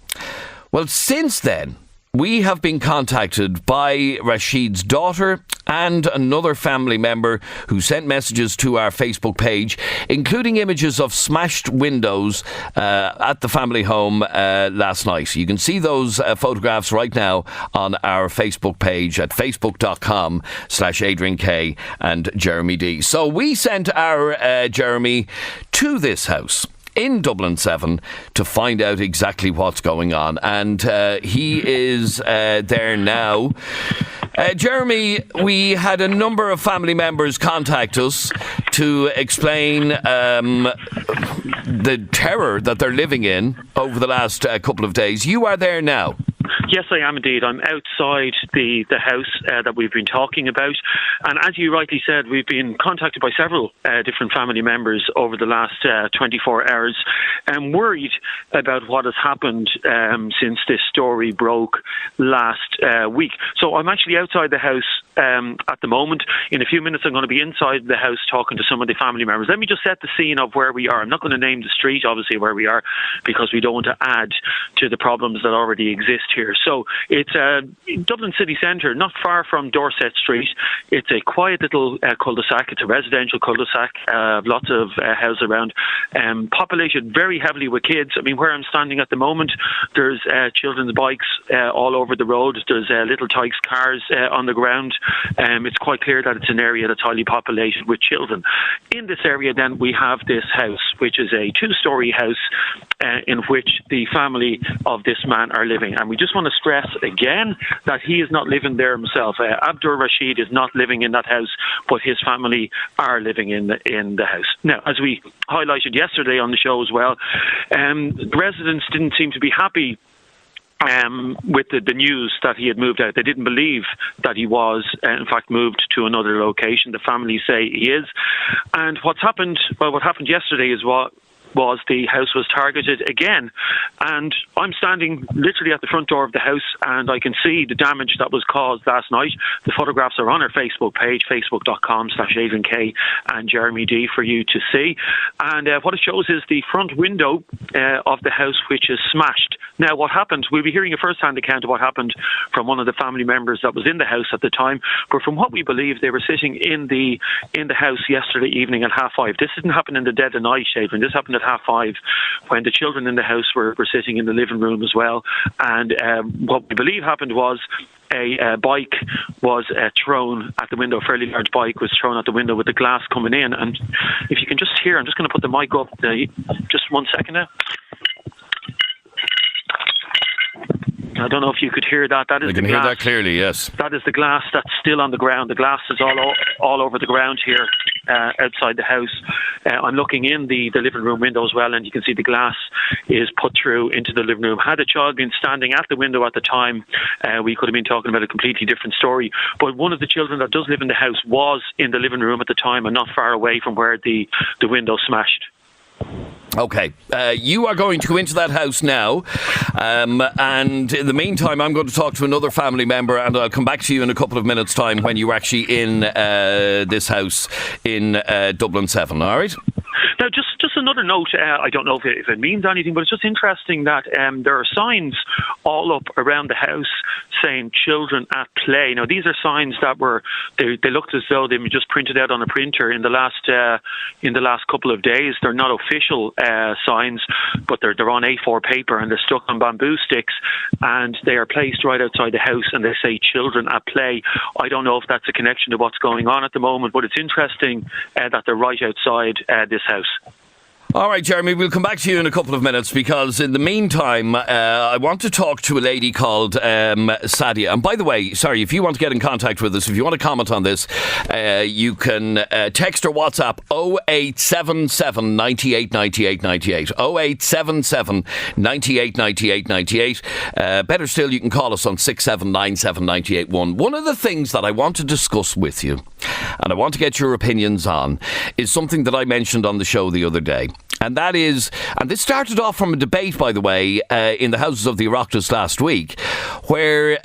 Well, since then, we have been contacted by Rashid's daughter and another family member who sent messages to our Facebook page, including images of smashed windows at the family home last night. You can see those photographs right now on our Facebook page at facebook.com/Adrian K and Jeremy D. So we sent our Jeremy to this house in Dublin 7 to find out exactly what's going on. And he is there now. Jeremy, we had a number of family members contact us to explain the terror that they're living in over the last couple of days. You are there now. Yes, I am indeed. I'm outside the house that we've been talking about. And as you rightly said, we've been contacted by several different family members over the last 24 hours and worried about what has happened since this story broke last week. So I'm actually outside the house at the moment. In a few minutes, I'm going to be inside the house talking to some of the family members. Let me just set the scene of where we are. I'm not going to name the street, obviously, where we are, because we don't want to add to the problems that already exist here. So it's Dublin city centre, not far from Dorset Street. It's a quiet little cul-de-sac. It's a residential cul-de-sac, lots of houses around, populated very heavily with kids. I mean, where I'm standing at the moment, there's children's bikes all over the road. There's little Tykes cars on the ground. It's quite clear that it's an area that's highly populated with children. In this area, then, we have this house, which is a 2-storey house in which the family of this man are living. And we just want to stress again that he is not living there himself. Abdur Rashid is not living in that house, but his family are living in the house. Now, as we highlighted yesterday on the show as well, the residents didn't seem to be happy with the news that he had moved out. They didn't believe that he was, in fact, moved to another location. The family say he is. And what happened yesterday is was the house was targeted again. And I'm standing literally at the front door of the house, and I can see the damage that was caused last night. The photographs are on our Facebook page, facebook.com/Adrian K and Jeremy D, for you to see. And what it shows is the front window of the house, which is smashed. Now, what happened, we'll be hearing a first-hand account of what happened from one of the family members that was in the house at the time, but from what we believe, they were sitting in the house yesterday evening at 5:30. This didn't happen in the dead of night, Adrian. This happened at 5:30 when the children in the house were sitting in the living room as well. And what we believe happened was a bike was thrown at the window. A fairly large bike was thrown at the window with the glass coming in. And if you can just hear, I'm just going to put the mic up. Just 1 second now. I don't know if you could hear that. That is the glass. I can hear that clearly, yes. That is the glass that's still on the ground. The glass is all over the ground here outside the house. I'm looking in the living room window as well, and you can see the glass is put through into the living room. Had a child been standing at the window at the time, we could have been talking about a completely different story. But one of the children that does live in the house was in the living room at the time and not far away from where the window smashed. Okay, you are going to go into that house now, and in the meantime I'm going to talk to another family member, and I'll come back to you in a couple of minutes' time when you're actually in this house in Dublin 7, all right? Now, just another note, I don't know if it means anything, but it's just interesting that there are signs all up around the house saying children at play. Now, these are signs that they looked as though they were just printed out on a printer in the last couple of days. They're not official signs, but they're on A4 paper and they're stuck on bamboo sticks, and they are placed right outside the house, and they say children at play. I don't know if that's a connection to what's going on at the moment, but it's interesting that they're right outside this house. All right, Jeremy, we'll come back to you in a couple of minutes, because in the meantime, I want to talk to a lady called Sadia. And by the way, sorry, if you want to get in contact with us, if you want to comment on this, you can text or WhatsApp 0877 98 98 98. 0877 98 98 98. Better still, you can call us on 6797 981. One of the things that I want to discuss with you, and I want to get your opinions on, is something that I mentioned on the show the other day. And that is, and this started off from a debate, by the way, in the Houses of the Oireachtas last week, where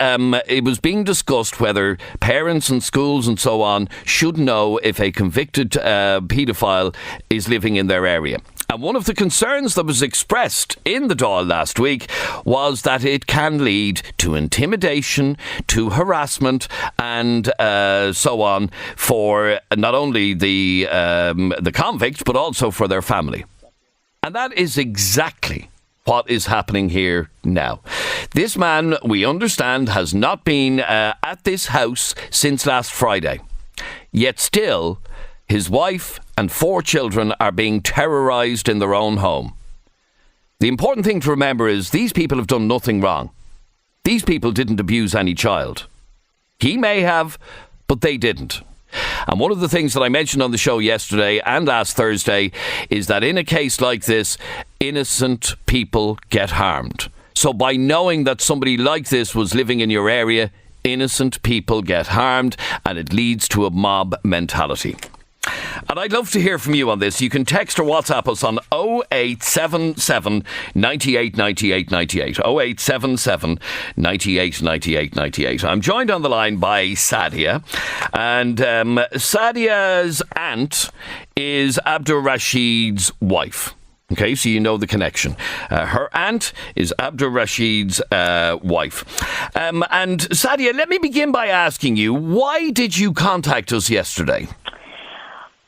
it was being discussed whether parents and schools and so on should know if a convicted paedophile is living in their area. And one of the concerns that was expressed in the Dáil last week was that it can lead to intimidation, to harassment, and so on for not only the convict, but also for their family. And that is exactly what is happening here now. This man, we understand, has not been at this house since last Friday. Yet still, his wife and 4 children are being terrorised in their own home. The important thing to remember is these people have done nothing wrong. These people didn't abuse any child. He may have, but they didn't. And one of the things that I mentioned on the show yesterday and last Thursday is that in a case like this, innocent people get harmed. So by knowing that somebody like this was living in your area, innocent people get harmed, and it leads to a mob mentality. And I'd love to hear from you on this. You can text or WhatsApp us on 0877 98 98 98. 0877 98 98 98. I'm joined on the line by Sadia. And Sadia's aunt is Abdur Rashid's wife. Okay, so you know the connection. Her aunt is Abdur Rashid's wife. And Sadia, let me begin by asking you, why did you contact us yesterday?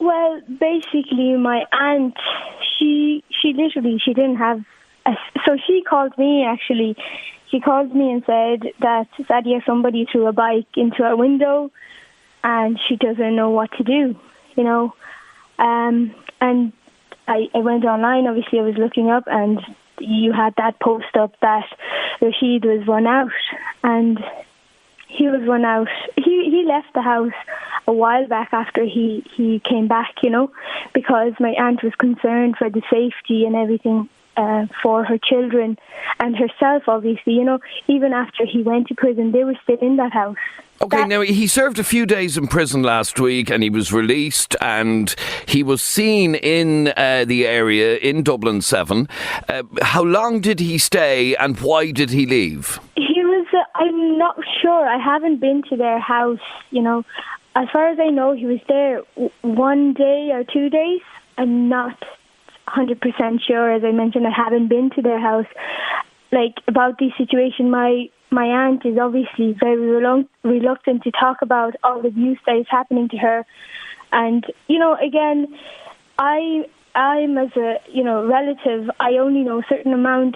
Well, basically, my aunt, she didn't have... So she called me, actually. She called me and said that, Sadia, somebody threw a bike into our window and she doesn't know what to do, you know. And I went online, obviously I was looking up, and you had that post up that Rashid was run out, and he was run out. He left the house a while back after he came back, you know, because my aunt was concerned for the safety and everything for her children and herself, obviously. You know, even after he went to prison, they were still in that house. Okay, now he served a few days in prison last week and he was released and he was seen in the area in Dublin 7. How long did he stay and why did he leave? He was, I'm not sure. I haven't been to their house, you know. As far as I know, he was there 1 day or 2 days. I'm not 100% sure. As I mentioned, I haven't been to their house. Like, about the situation, my aunt is obviously very reluctant to talk about all the abuse that is happening to her. And, you know, again, I'm as a, you know, relative, I only know a certain amount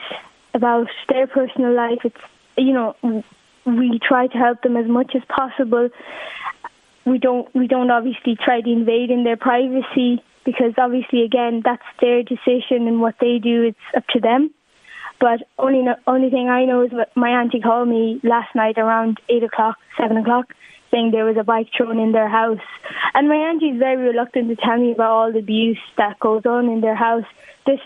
about their personal life. It's, you know, we try to help them as much as possible. We don't obviously try to invade in their privacy because obviously, again, that's their decision and what they do, it's up to them. But only thing I know is what my auntie called me last night around 8 o'clock, 7 o'clock, saying there was a bike thrown in their house. And my auntie is very reluctant to tell me about all the abuse that goes on in their house. This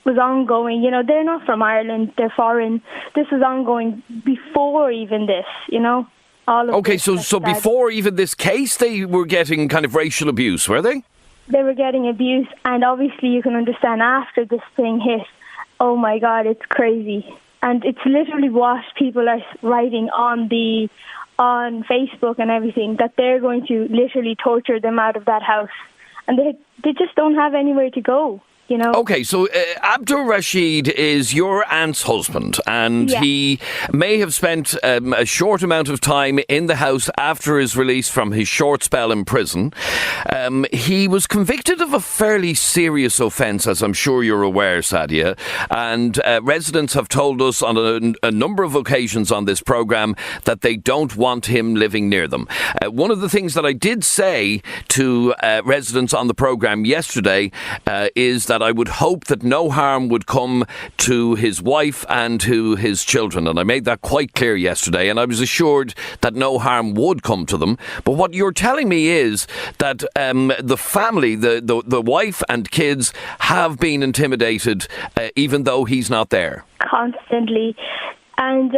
was ongoing. You know, they're not from Ireland, they're foreign. This was ongoing before even this, you know. All of okay, so before even this case, they were getting kind of racial abuse, were they? They were getting abuse, and obviously you can understand after this thing hit, oh my God, it's crazy. And it's literally what people are writing on Facebook and everything, that they're going to literally torture them out of that house. And they just don't have anywhere to go, you know. Okay, so Abdul Rashid is your aunt's husband, and he may have spent a short amount of time in the house after his release from his short spell in prison. He was convicted of a fairly serious offence, as I'm sure you're aware, Sadia, and residents have told us on a number of occasions on this programme that they don't want him living near them. One of the things that I did say to residents on the programme yesterday is that I would hope that no harm would come to his wife and to his children. And I made that quite clear yesterday, and I was assured that no harm would come to them. But what you're telling me is that the family, the wife and kids, have been intimidated even though he's not there. Constantly. And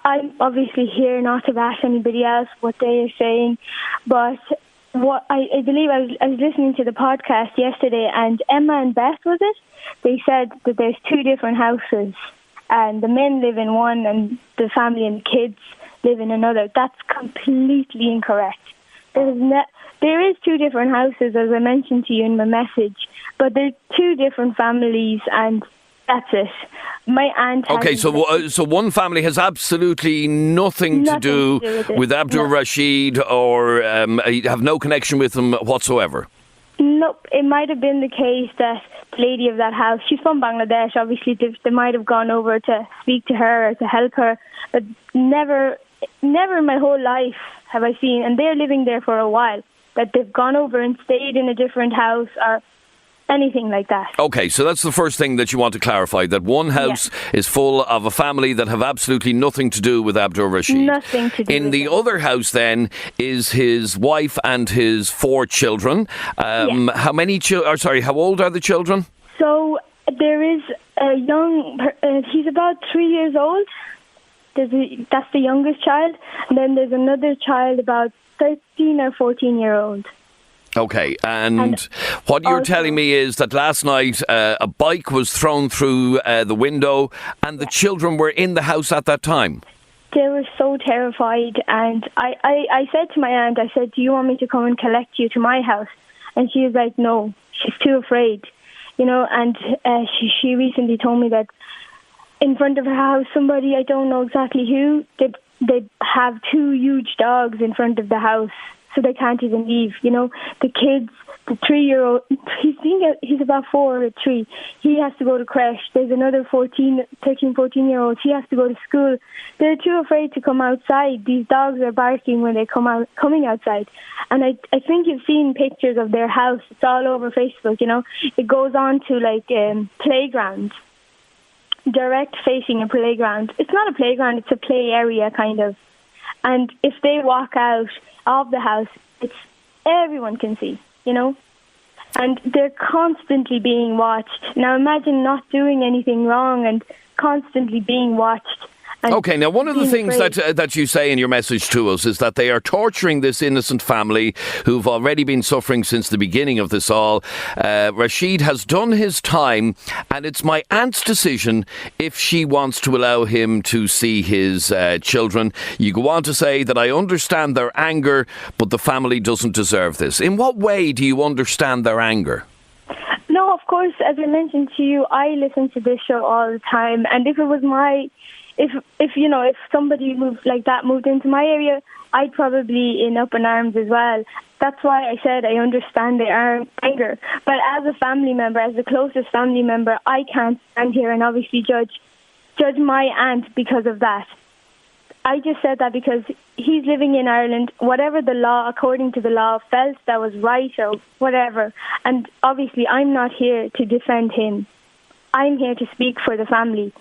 I'm obviously here not to bash anybody else, what they are saying, but what I believe I was listening to the podcast yesterday, and Emma and Beth, was it? They said that there's 2 different houses, and the men live in one, and the family and the kids live in another. That's completely incorrect. There is 2 different houses, as I mentioned to you in my message, but there's 2 different families, and that's it. My aunt. Okay, so one family has absolutely nothing to do with Abdul Rashid, or have no connection with him whatsoever. Nope, it might have been the case that the lady of that house, she's from Bangladesh, obviously they might have gone over to speak to her or to help her, but never in my whole life have I seen, and they're living there for a while, that they've gone over and stayed in a different house or anything like that. Okay, so that's the first thing that you want to clarify, that one house is full of a family that have absolutely nothing to do with Abdul Rashid. Nothing to do in the other house then is his wife and his 4 children. How many how old are the children? So there is a young, he's about 3 years old. That's the youngest child. And then there's another child about 13 or 14-year-old. Okay, and what you're telling me is that last night a bike was thrown through the window and the children were in the house at that time. They were so terrified, and I said to my aunt, I said, do you want me to come and collect you to my house? And she was like, no, she's too afraid, you know. And she recently told me that in front of her house, somebody, I don't know exactly who, they have 2 huge dogs in front of the house. So they can't even leave, you know. The kids, the 3-year-old, he's about 4 or 3. He has to go to creche. There's another 13, 14-year-old. He has to go to school. They're too afraid to come outside. These dogs are barking when they coming outside. And I think you've seen pictures of their house. It's all over Facebook, you know. It goes on to like playground, direct facing a playground. It's not a playground. It's a play area kind of. And if they walk out of the house, everyone can see, you know. and they're constantly being watched. Now imagine not doing anything wrong and constantly being watched. Okay, now one of the things that you say in your message to us is that they are torturing this innocent family who've already been suffering since the beginning of this all. Rashid has done his time, and it's my aunt's decision if she wants to allow him to see his children. You go on to say that I understand their anger, but the family doesn't deserve this. In what way do you understand their anger? No, of course, as I mentioned to you, I listen to this show all the time, and if it was if somebody moved into my area, I'd probably in up in arms as well. That's why I said I understand their anger. But as a family member, as the closest family member, I can't stand here and obviously judge my aunt because of that. I just said that because he's living in Ireland, whatever the law, according to the law, felt that was right or whatever. And obviously I'm not here to defend him. I'm here to speak for the family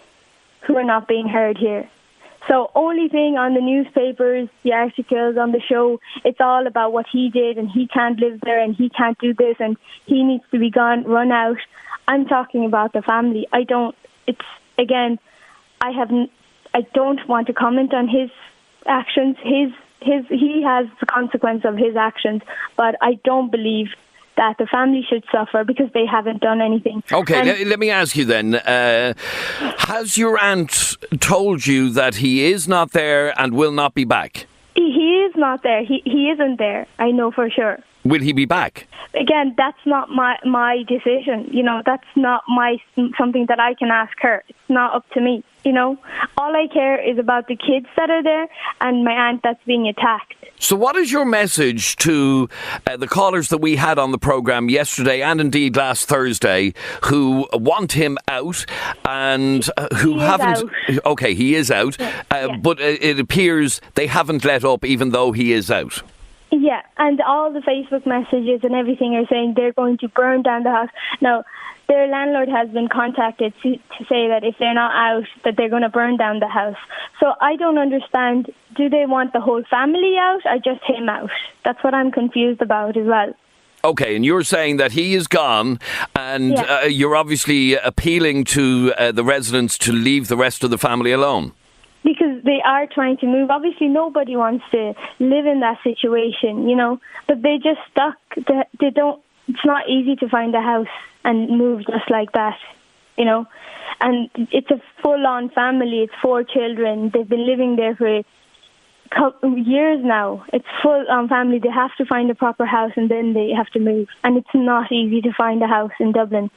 who are not being heard here. So only thing on the newspapers, the articles on the show, it's all about what he did and he can't live there and he can't do this and he needs to be gone, run out. I'm talking about the family. I don't want to comment on his actions. He has the consequence of his actions, but I don't believe that the family should suffer because they haven't done anything. Okay, let me ask you then. Has your aunt told you that he is not there and will not be back? He is not there. He isn't there. I know for sure. Will he be back? Again, that's not my decision. That's not something that I can ask her. It's not up to me. All I care is about the kids that are there and my aunt that's being attacked. So what is your message to the callers that we had on the programme yesterday and indeed last Thursday who want him out and who haven't... Out. Okay, he is out, but it appears they haven't let up even though he is out. Yeah, and all the Facebook messages and everything are saying they're going to burn down the house. Now, their landlord has been contacted to say that if they're not out, that they're going to burn down the house. So I don't understand, do they want the whole family out or just him out? That's what I'm confused about as well. Okay, and you're saying that he is gone and you're obviously appealing to the residents to leave the rest of the family alone. Because they are trying to move. Obviously, nobody wants to live in that situation, but they're just stuck. They don't. It's not easy to find a house and move just like that, And it's a full-on family. It's 4 children. They've been living there for years now. It's full-on family. They have to find a proper house and then they have to move. And it's not easy to find a house in Dublin.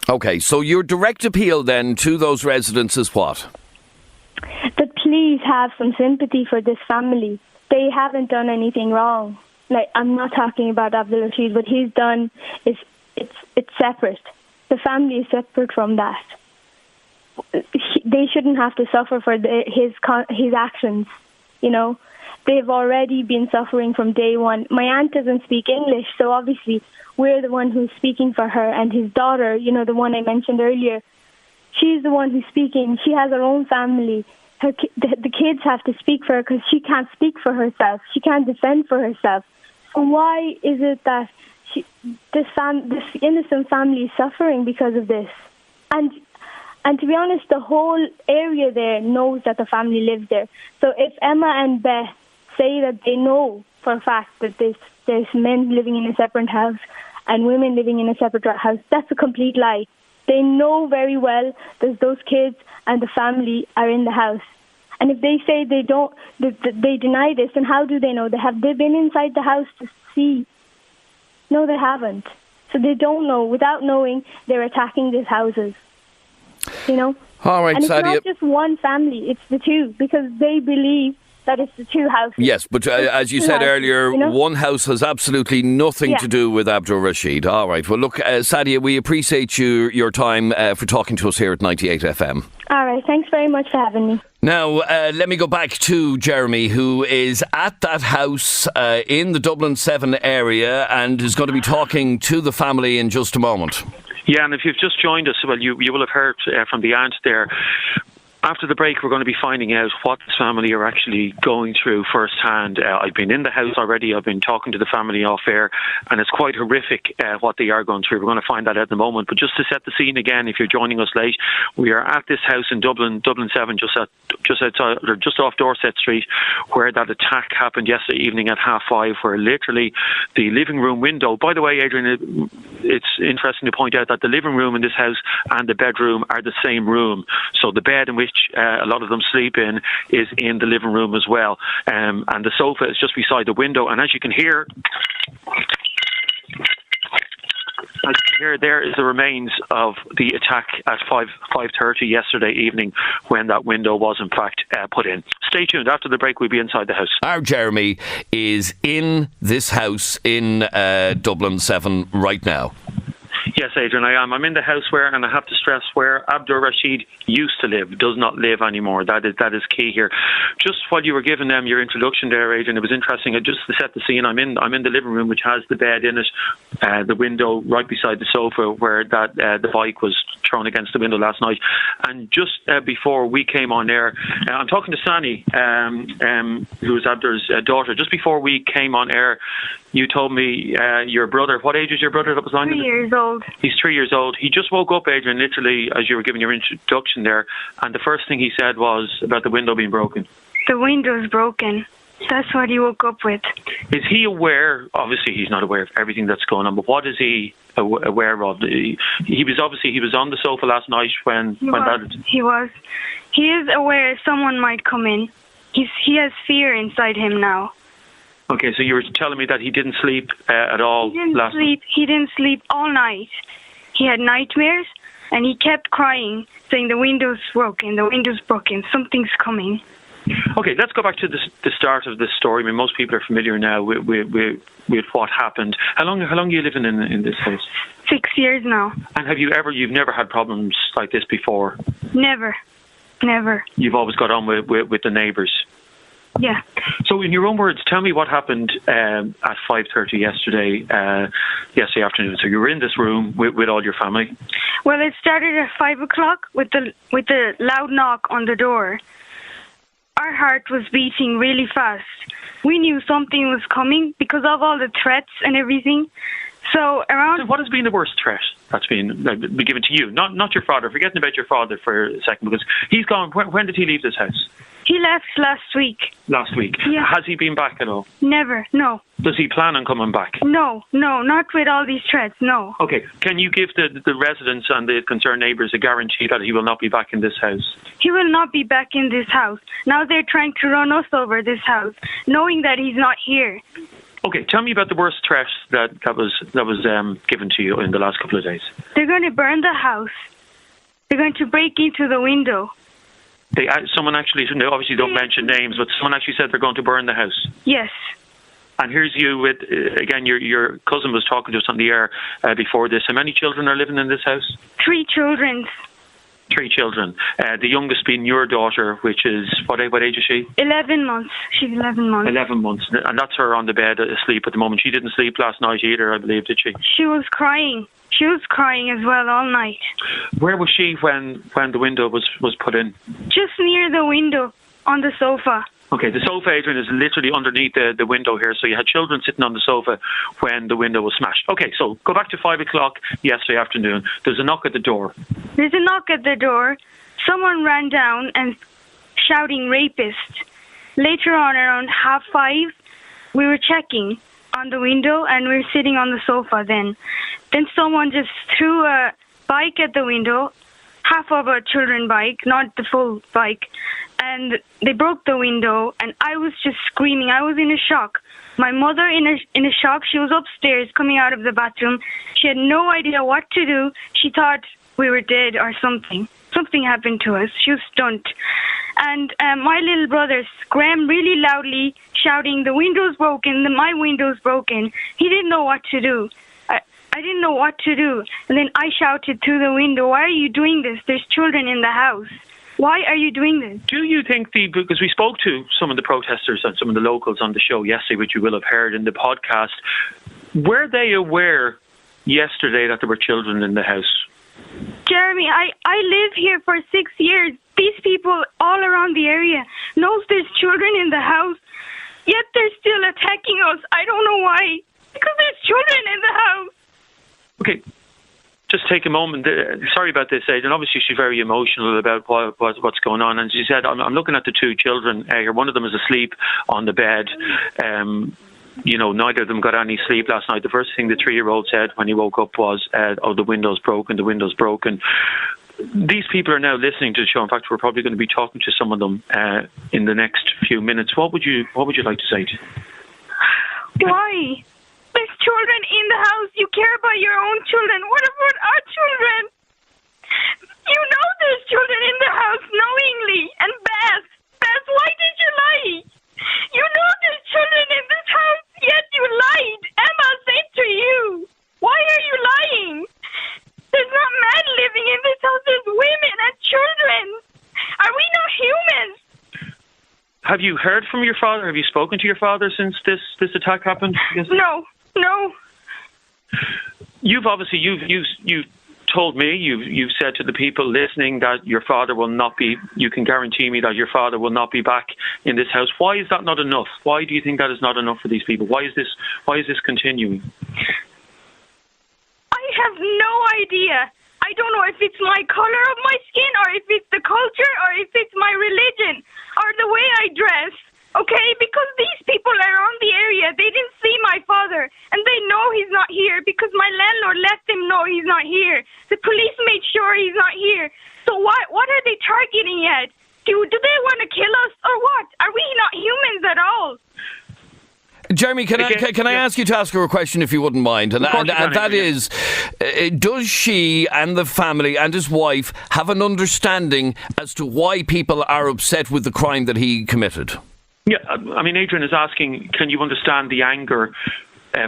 Okay, so your direct appeal then to those residents is what? But please have some sympathy for this family. They haven't done anything wrong. I'm not talking about Abdul Rashid. What he's done is it's separate. The family is separate from that. They shouldn't have to suffer for his actions. They've already been suffering from day one. My aunt doesn't speak English, so obviously we're the one who's speaking for her, and his daughter, the one I mentioned earlier. She's the one who's speaking. She has her own family. The kids have to speak for her because she can't speak for herself. She can't defend for herself. So why is it that this innocent family is suffering because of this? And to be honest, the whole area there knows that the family lives there. So if Emma and Beth say that they know for a fact that there's men living in a separate house and women living in a separate house, that's a complete lie. They know very well that those kids and the family are in the house. And if they say they don't, they deny this, then how do they know? Have they been inside the house to see? No, they haven't. So they don't know. Without knowing, they're attacking these houses. All right, and it's Sadia. not just one family, it's the two, because they believe that it's the two houses. Yes, but as you said earlier, one house has absolutely nothing to do with Abdul Rashid. All right. Well, look, Sadia, we appreciate your time for talking to us here at 98 FM. All right. Thanks very much for having me. Now, let me go back to Jeremy, who is at that house in the Dublin 7 area and is going to be talking to the family in just a moment. Yeah, and if you've just joined us, well, you will have heard from the aunt there. After the break, we're going to be finding out what this family are actually going through firsthand. I've been in the house already. I've been talking to the family off air, and it's quite horrific what they are going through. We're going to find that out in a moment. But just to set the scene again, if you're joining us late, we are at this house in Dublin 7, just outside, or just off Dorset Street, where that attack happened yesterday evening at 5:30, where literally the living room window. By the way, Adrian, it's interesting to point out that the living room in this house and the bedroom are the same room. So the bed in which a lot of them sleep in is in the living room as well, and the sofa is just beside the window. And as you can hear, there is the remains of the attack at 5:30 yesterday evening, when that window was in fact put in. Stay tuned. After the break, we'll be inside the house. Our Jeremy is in this house in Dublin 7 right now. Yes, Adrian, I am. I'm in the house where, and I have to stress, where Abdur Rashid used to live, does not live anymore. That is key here. Just while you were giving them your introduction there, Adrian, it was interesting. Just to set the scene, I'm in the living room, which has the bed in it, the window right beside the sofa where that the bike was thrown against the window last night. And just before we came on air, I'm talking to Sani, who is Abdur's daughter. Just before we came on air, you told me your brother. What age is your brother that was on? 3 years old. He's 3 years old. He just woke up, Adrian, literally as you were giving your introduction there, and the first thing he said was about the window being broken. The window's broken. That's what he woke up with. Is he aware? Obviously, he's not aware of everything that's going on, but what is he aware of? He was on the sofa last night when that. He was. He is aware someone might come in. He has fear inside him now. Okay, so you were telling me that he didn't sleep at all last night. He didn't sleep all night. He had nightmares, and he kept crying, saying the window's broken, something's coming. Okay, let's go back to the start of this story. I mean, most people are familiar now with what happened. How long are you living in this house? 6 years now. And you've never had problems like this before? Never. You've always got on with the neighbours? Yeah. So in your own words, tell me what happened at 5:30 yesterday afternoon. So you were in this room with all your family? Well, it started at 5 o'clock with the loud knock on the door. Our heart was beating really fast. We knew something was coming because of all the threats and everything. So what has been the worst threat that's been given to you? Not your father. Forgetting about your father for a second, because he's gone. When did he leave this house? He left last week. Last week? Yeah. Has he been back at all? Never, no. Does he plan on coming back? No, not with all these threats, no. Okay, can you give the residents and the concerned neighbours a guarantee that he will not be back in this house? He will not be back in this house. Now they're trying to run us over this house, knowing that he's not here. Okay, tell me about the worst threat that was given to you in the last couple of days. They're going to burn the house. They're going to break into the window. Someone actually, obviously don't mention names, but someone actually said they're going to burn the house. Yes. And here's you with, again, your cousin was talking to us on the air before this. How many children are living in this house? 3 children. 3 children. The youngest being your daughter, which is, what age is she? 11 months. She's 11 months. 11 months. And that's her on the bed asleep at the moment. She didn't sleep last night either, I believe, did she? She was crying. She was crying as well all night. Where was she when the window was put in? Just near the window, on the sofa. Okay, the sofa, Adrian, is literally underneath the window here, so you had children sitting on the sofa when the window was smashed. Okay, so go back to 5 o'clock yesterday afternoon. There's a knock at the door. There's a knock at the door. Someone ran down and shouting rapist. Later on, around 5:30, we were checking on the window and we were sitting on the sofa then. Then someone just threw a bike at the window, half of a children bike, not the full bike, and they broke the window, and I was just screaming. I was in a shock. My mother in a shock. She was upstairs coming out of the bathroom. She had no idea what to do. She thought we were dead or something. Something happened to us. She was stunned. And my little brother screamed really loudly, shouting, the window's broken, my window's broken. He didn't know what to do. I didn't know what to do. And then I shouted through the window, why are you doing this? There's children in the house. Why are you doing this? Do you think because we spoke to some of the protesters and some of the locals on the show yesterday, which you will have heard in the podcast, were they aware yesterday that there were children in the house? Jeremy, I live here for 6 years. These people all around the area knows there's children in the house, yet they're still attacking us. I don't know why. Because there's children in the house. Okay, just take a moment. Sorry about this, Aidan. Obviously, she's very emotional about what's going on. And she said, I'm looking at the two children here. One of them is asleep on the bed. Neither of them got any sleep last night. The first thing the 3-year-old said when he woke up was, the window's broken, the window's broken. These people are now listening to the show. In fact, we're probably going to be talking to some of them in the next few minutes. What would you like to say to them? Why? There's children in the house. You care about your own children. What about our children? You know there's children in the house knowingly. And Beth, why did you lie? You know there's children in this house, yet you lied. Emma said to you. Why are you lying? There's not men living in this house. There's women and children. Are we not humans? Have you heard from your father? Have you spoken to your father since this attack happened? No. You've told me, you've said to the people listening that your father will not be, you can guarantee me that your father will not be back in this house. Why is that not enough? Why do you think that is not enough for these people? Why is this continuing? I have no idea. I don't know if it's my color of my skin or if it's the culture or if it's my religion or the way I dress. Okay, because these people around the area, they didn't see my father, and they know he's not here because my landlord let them know he's not here. The police made sure he's not here. So what are they targeting yet? Do they want to kill us or what? Are we not humans at all? Jeremy, can I ask you to ask her a question, if you wouldn't mind? And that is, does she and the family and his wife have an understanding as to why people are upset with the crime that he committed? Yeah, I mean, Adrian is asking, can you understand the anger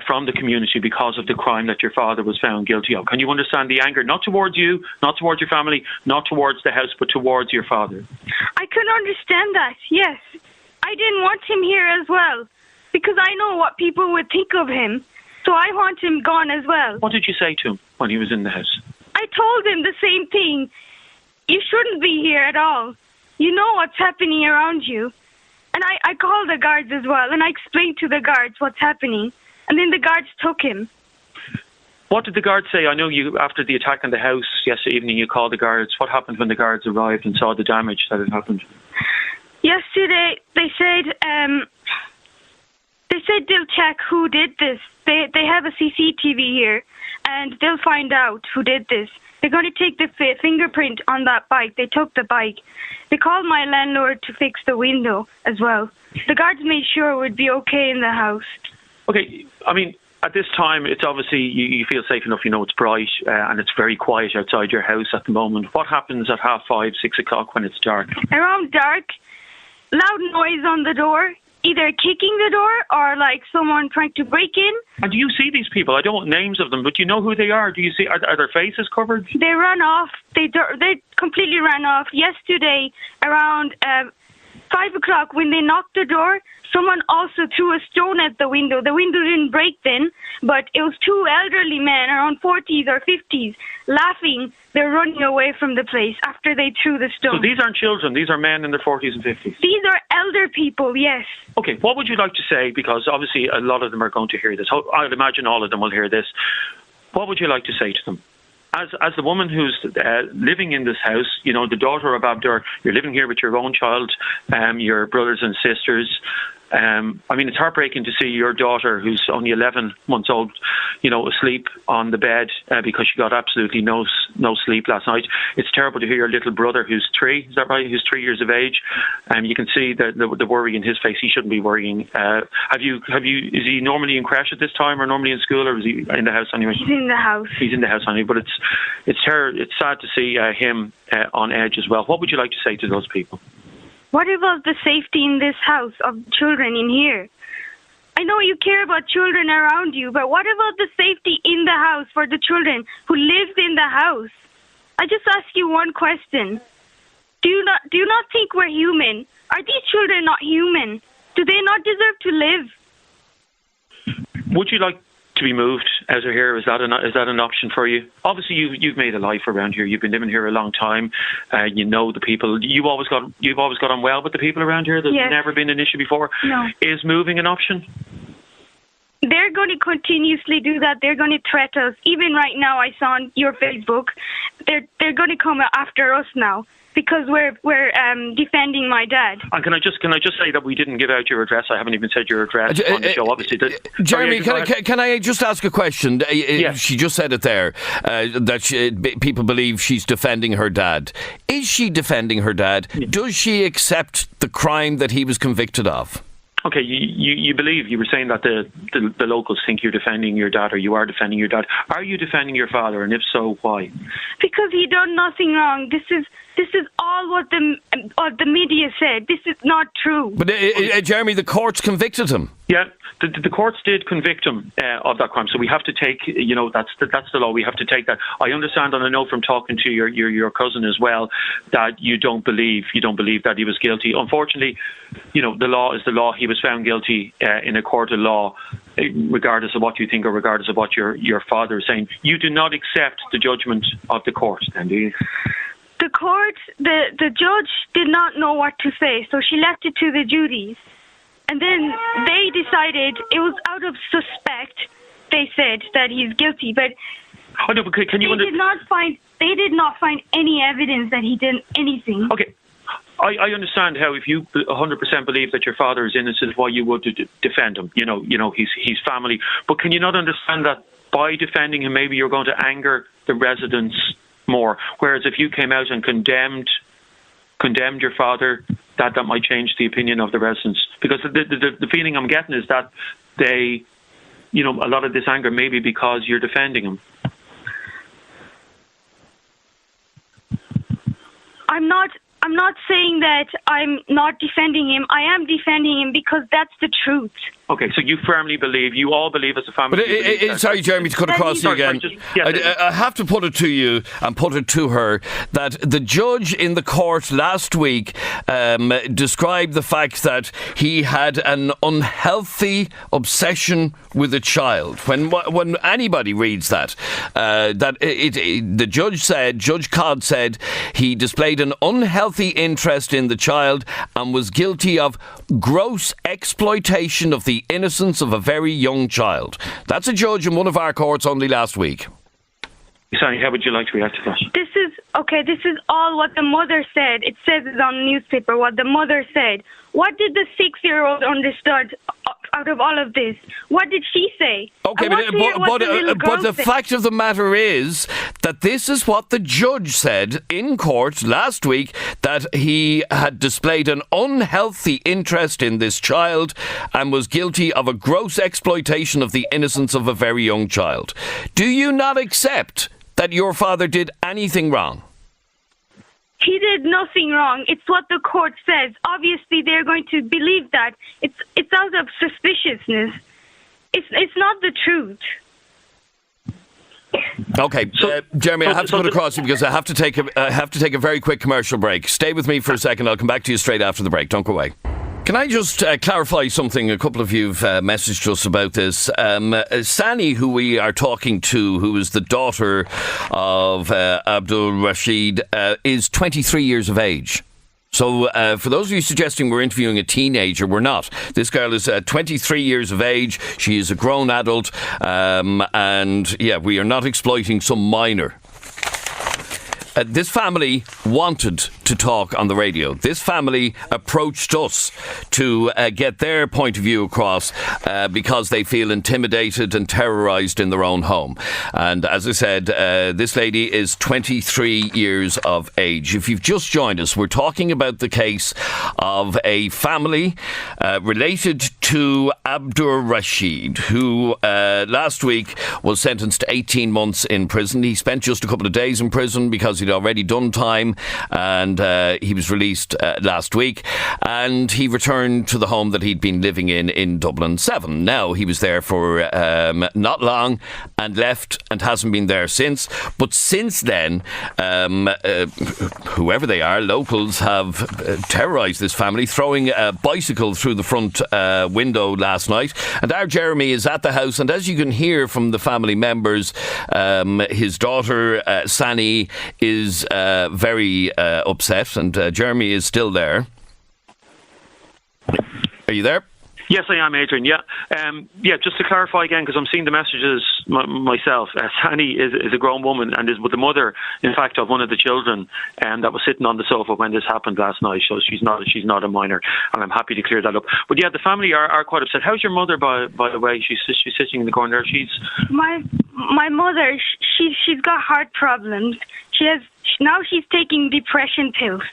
from the community because of the crime that your father was found guilty of? Can you understand the anger, not towards you, not towards your family, not towards the house, but towards your father? I can understand that, yes. I didn't want him here as well, because I know what people would think of him. So I want him gone as well. What did you say to him when he was in the house? I told him the same thing. You shouldn't be here at all. You know what's happening around you. And I called the guards as well, and I explained to the guards what's happening. And then the guards took him. What did the guards say? I know you, after the attack on the house yesterday evening, you called the guards. What happened when the guards arrived and saw the damage that had happened? Yesterday, they said they'll check who did this. They have a CCTV here, and they'll find out who did this. They're going to take the fingerprint on that bike. They took the bike. They called my landlord to fix the window as well. The guards made sure it would be okay in the house. Okay, I mean, at this time, it's obviously, you feel safe enough, you know it's bright, and it's very quiet outside your house at the moment. What happens at 5:30, 6 o'clock when it's dark? Around dark, loud noise on the door, either kicking the door or like someone trying to break in. And do you see these people? I don't want names of them, but do you know who they are? Do you see, are their faces covered? They ran off. They completely ran off. Yesterday, around 5 o'clock, when they knocked the door, someone also threw a stone at the window. The window didn't break then, but it was two elderly men, around 40s or 50s, laughing. They're running away from the place after they threw the stone. So these aren't children. These are men in their 40s and 50s. These are elder people, yes. Okay, what would you like to say? Because obviously a lot of them are going to hear this. I'd imagine all of them will hear this. What would you like to say to them? As the woman who's living in this house, you know, the daughter of Abdur, you're living here with your own child, your brothers and sisters. I mean, it's heartbreaking to see your daughter, who's only 11 months old, you know, asleep on the bed because she got absolutely no sleep last night. It's terrible to hear your little brother, who's 3, is that right? Who's 3 years of age. You can see the worry in his face. He shouldn't be worrying. Is he normally in creche at this time, or normally in school, or is he in the house anyway? He's in the house. He's in the house anyway. But it's sad to see him on edge as well. What would you like to say to those people? What about the safety in this house of children in here? I know you care about children around you, but what about the safety in the house for the children who live in the house? I just ask you one question. Do you not think we're human? Are these children not human? Do they not deserve to live? Would you like to be moved out of here? Is that an option for you? Obviously, you've made a life around here. You've been living here a long time. You know the people. You've always got on well with the people around here. There's never been an issue before. No. Is moving an option? They're going to continuously do that. They're going to threaten us. Even right now, I saw on your Facebook, they're going to come after us now because we're defending my dad. And can I just say that we didn't give out your address? I haven't even said your address on the show. Obviously, Jeremy, can I just ask a question? Yeah. She just said it there that people believe she's defending her dad. Is she defending her dad? Yeah. Does she accept the crime that he was convicted of? Okay, you believe, you were saying that the locals think you're defending your dad, or you are defending your dad. Are you defending your father, and if so, why? Because he done nothing wrong. This is all what the media said. This is not true. But Jeremy, the courts convicted him. Yeah, the courts did convict him of that crime. So we have to take, that's the law. We have to take that. I understand, and I know from talking to your cousin as well, that you don't believe that he was guilty. Unfortunately, the law is the law. He was found guilty in a court of law, regardless of what you think or regardless of what your father is saying. You do not accept the judgment of the court, then, do you? The court, the judge did not know what to say, so she left it to the juries. And then they decided, it was out of suspect, they said that he's guilty. But they did not find any evidence that he did anything. Okay. I understand how, if you 100% believe that your father is innocent, why you would defend him. He's family. But can you not understand that by defending him, maybe you're going to anger the residents more? Whereas if you came out and condemned your father, that might change the opinion of the residents. Because the feeling I'm getting is that they, a lot of this anger may be because you're defending him. I'm not saying that I'm not defending him. I am defending him because that's the truth. Okay, so you firmly believe, you all believe as a family. But sorry, Jeremy, to cut across you again. I have to put it to you and put it to her that the judge in the court last week described the fact that he had an unhealthy obsession with a child. When anybody reads that, the judge said, Judge Codd said, he displayed an unhealthy interest in the child and was guilty of gross exploitation of the innocence of a very young child. That's a judge in one of our courts only last week. Sorry, how would you like to react to that? This is all what the mother said. It says it on the newspaper, what the mother said. What did the 6-year-old understood out of all of this? What did she say? Okay, but the fact of the matter is that this is what the judge said in court last week, that he had displayed an unhealthy interest in this child and was guilty of a gross exploitation of the innocence of a very young child. Do you not accept that your father did anything wrong? He did nothing wrong. It's what the court says. Obviously, they're going to believe that. It's out of suspiciousness. It's not the truth. Okay, Jeremy, I have to put across you because I have to take a very quick commercial break. Stay with me for a second. I'll come back to you straight after the break. Don't go away. Can I just clarify something? A couple of you've messaged us about this. Sani, who we are talking to, who is the daughter of Abdul Rashid, is 23 years of age. So for those of you suggesting we're interviewing a teenager, we're not. This girl is 23 years of age. She is a grown adult. And we are not exploiting some minor. This family wanted to talk on the radio. This family approached us to get their point of view across because they feel intimidated and terrorised in their own home. And as I said, this lady is 23 years of age. If you've just joined us, we're talking about the case of a family related to Abdur Rashid, who last week was sentenced to 18 months in prison. He spent just a couple of days in prison because he'd already done time, and he was released last week, and he returned to the home that he'd been living in Dublin 7. Now, he was there for not long and left and hasn't been there since. But since then, whoever they are, locals have terrorised this family, throwing a bicycle through the front window last night. And our Jeremy is at the house, and as you can hear from the family members, his daughter, Sani, is very upset, and Jeremy is still there. Are you there? Yes, I am, Adrian. Yeah, just to clarify again, because I'm seeing the messages myself. Sani is a grown woman and is with the mother, in fact, of one of the children that was sitting on the sofa when this happened last night. So she's not a minor, and I'm happy to clear that up. But yeah, the family are quite upset. How's your mother, by the way? She's sitting in the corner. She's my mother. She's got heart problems. She's taking depression pills.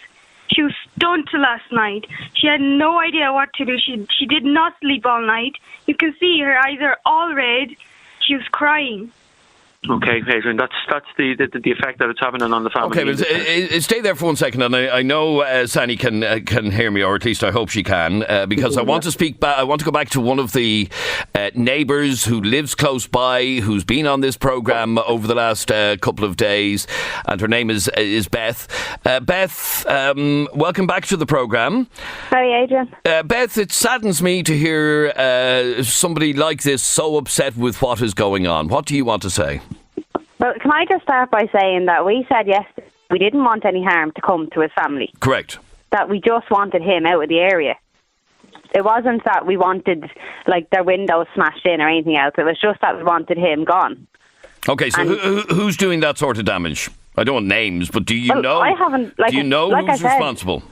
She was stunned last night. She had no idea what to do. She did not sleep all night. You can see her eyes are all red. She was crying. Okay, Adrian, that's the effect that it's having on the family. Okay, but stay there for 1 second, and I know Sani can hear me, or at least I hope she can, because I want to speak. I want to go back to one of the neighbours who lives close by, who's been on this programme over the last couple of days, and her name is Beth. Beth, welcome back to the programme. Hi, Adrian. Beth, it saddens me to hear somebody like this so upset with what is going on. What do you want to say? Well, can I just start by saying that we said yesterday we didn't want any harm to come to his family. Correct. That we just wanted him out of the area. It wasn't that we wanted, their windows smashed in or anything else. It was just that we wanted him gone. Okay, so who's doing that sort of damage? I don't want names, but do you know? I haven't. Do you know who's responsible?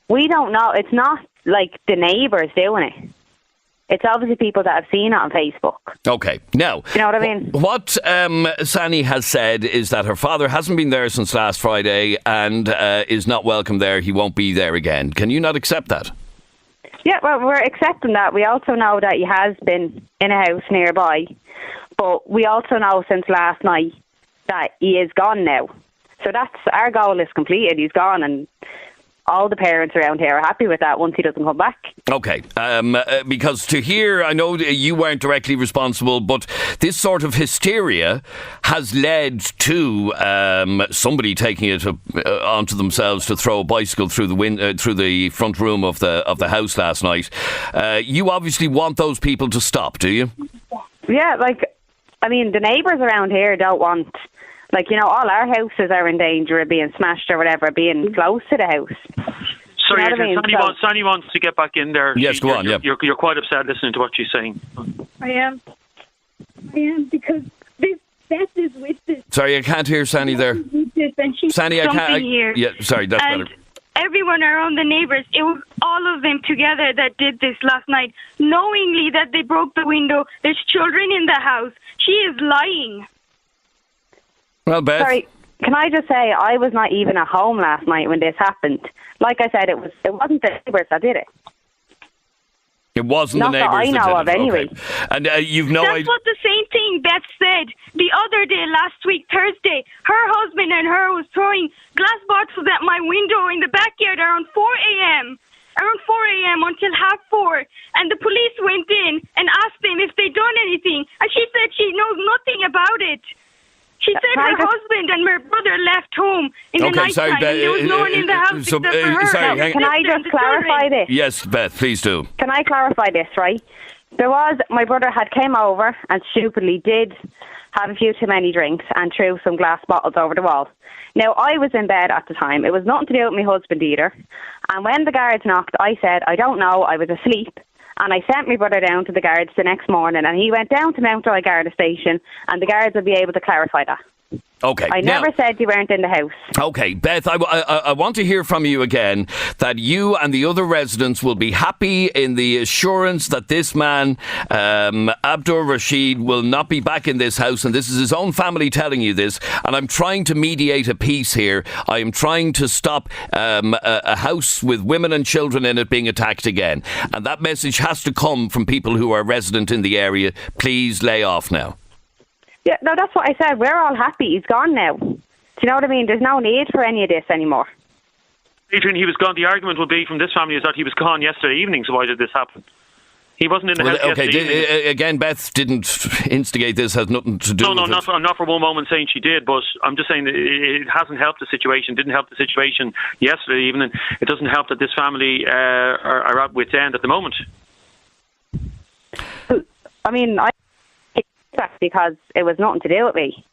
We don't know. It's not the neighbours doing it. It's obviously people that have seen it on Facebook. Okay. Now, you know what I mean? What Sani has said is that her father hasn't been there since last Friday and is not welcome there. He won't be there again. Can you not accept that? Yeah, well, we're accepting that. We also know that he has been in a house nearby. But we also know since last night that he is gone now. So that's our goal is completed. He's gone, and all the parents around here are happy with that once he doesn't come back. Okay, because to hear, I know you weren't directly responsible, but this sort of hysteria has led to somebody taking it onto themselves to throw a bicycle through the front room of the house last night. You obviously want those people to stop, do you? Yeah, the neighbours around here don't want... all our houses are in danger of being smashed or whatever, being close to the house. Sorry, Sani wants to get back in there. Yes, go on, yeah. You're quite upset listening to what she's saying. I am because Beth is with this. Sorry, I can't hear Sani there. Sani, I can't... Here. Yeah, sorry, that's and better. Everyone around the neighbours, it was all of them together that did this last night, knowingly that they broke the window. There's children in the house. She is lying. Well, Beth. Sorry, can I just say I was not even at home last night when this happened. Like I said, it wasn't the neighbours that did it. It wasn't not the neighbours that I know of, anyway. Okay. And you've no idea. That's what the same thing Beth said the other day, last week, Thursday. Her husband and her was throwing glass bottles at my window in the backyard around 4 a.m. Around 4 a.m. until 4:30, and the police went in and asked them if they'd done anything, and she said she knows nothing about it. She said her husband and her brother left home in the night time, and there was no one in the house except for her. Sorry, can I just clarify this? Yes, Beth, please do. Can I clarify this, right? My brother had came over and stupidly did have a few too many drinks and threw some glass bottles over the wall. Now, I was in bed at the time. It was nothing to do with my husband either. And when the guards knocked, I said, I don't know, I was asleep. And I sent my brother down to the guards the next morning, and he went down to Mountjoy Garda Station, and the guards will be able to clarify that. Okay. I never said you weren't in the house. Okay, Beth, I want to hear from you again that you and the other residents will be happy in the assurance that this man, Abdur Rashid, will not be back in this house, and this is his own family telling you this, and I'm trying to mediate a peace here. I am trying to stop a house with women and children in it being attacked again, and that message has to come from people who are resident in the area. Please lay off now. Yeah, no, that's what I said. We're all happy. He's gone now. Do you know what I mean? There's no need for any of this anymore. Adrian, he was gone. The argument would be from this family is that he was gone yesterday evening, so why did this happen? He wasn't in the house yesterday evening. Again, Beth didn't instigate this, has nothing to do with it. I'm not for one moment saying she did, but I'm just saying that it hasn't helped the situation, didn't help the situation yesterday evening. It doesn't help that this family are at wit's end at the moment. I mean, I that because it was nothing to do with me.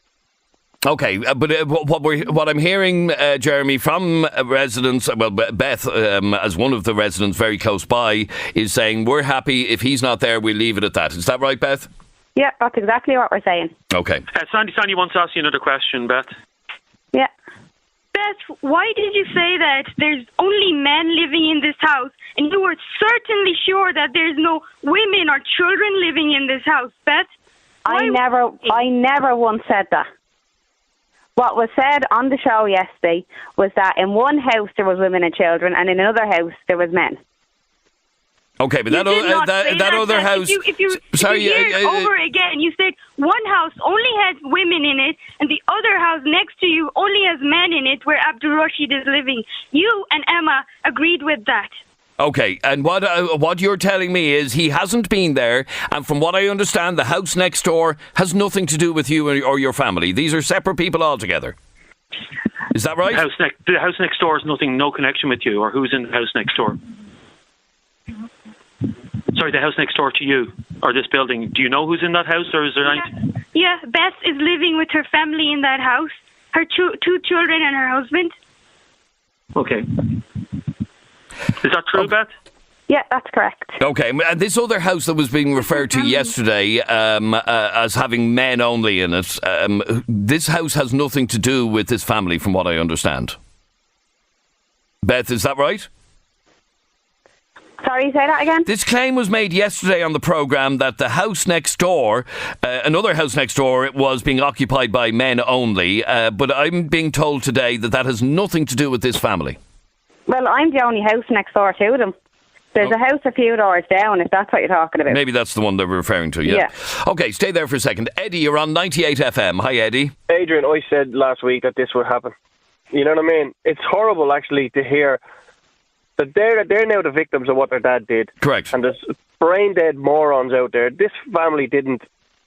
Okay, but what I'm hearing, Jeremy, from residents, well, Beth, as one of the residents very close by, is saying we're happy if he's not there, we'll leave it at that. Is that right, Beth? Yeah, that's exactly what we're saying. Okay. Sandy wants to ask you another question, Beth. Yeah. Beth, why did you say that there's only men living in this house, and you were certainly sure that there's no women or children living in this house, Beth? I never once said that. What was said on the show yesterday was that in one house there was women and children, and in another house there was men. Okay, but that other house. If you hear it over again, you said one house only has women in it, and the other house next to you only has men in it, where Abdul Rashid is living. You and Emma agreed with that. Okay, and what you're telling me is he hasn't been there, and from what I understand, the house next door has nothing to do with you or your family. These are separate people altogether. Is that right? The house next door has no connection with you, or who's in the house next door? Sorry, the house next door to you, or this building. Do you know who's in that house, or is there any? Yeah, Beth is living with her family in that house. Her two children and her husband. Okay. Is that true, Beth? Yeah, that's correct. Okay, and this other house that was being referred to yesterday as having men only in it, this house has nothing to do with this family, from what I understand. Beth, is that right? Sorry, say that again? This claim was made yesterday on the programme that the house next door, another house next door, was being occupied by men only, but I'm being told today that has nothing to do with this family. Well, I'm the only house next door to them. There's a house a few doors down, if that's what you're talking about. Maybe that's the one they're referring to, yeah. Okay, stay there for a second. Eddie, you're on 98 FM. Hi, Eddie. Adrian, I said last week that this would happen. You know what I mean? It's horrible, actually, to hear that they're now the victims of what their dad did. Correct. And there's brain-dead morons out there. This family didn't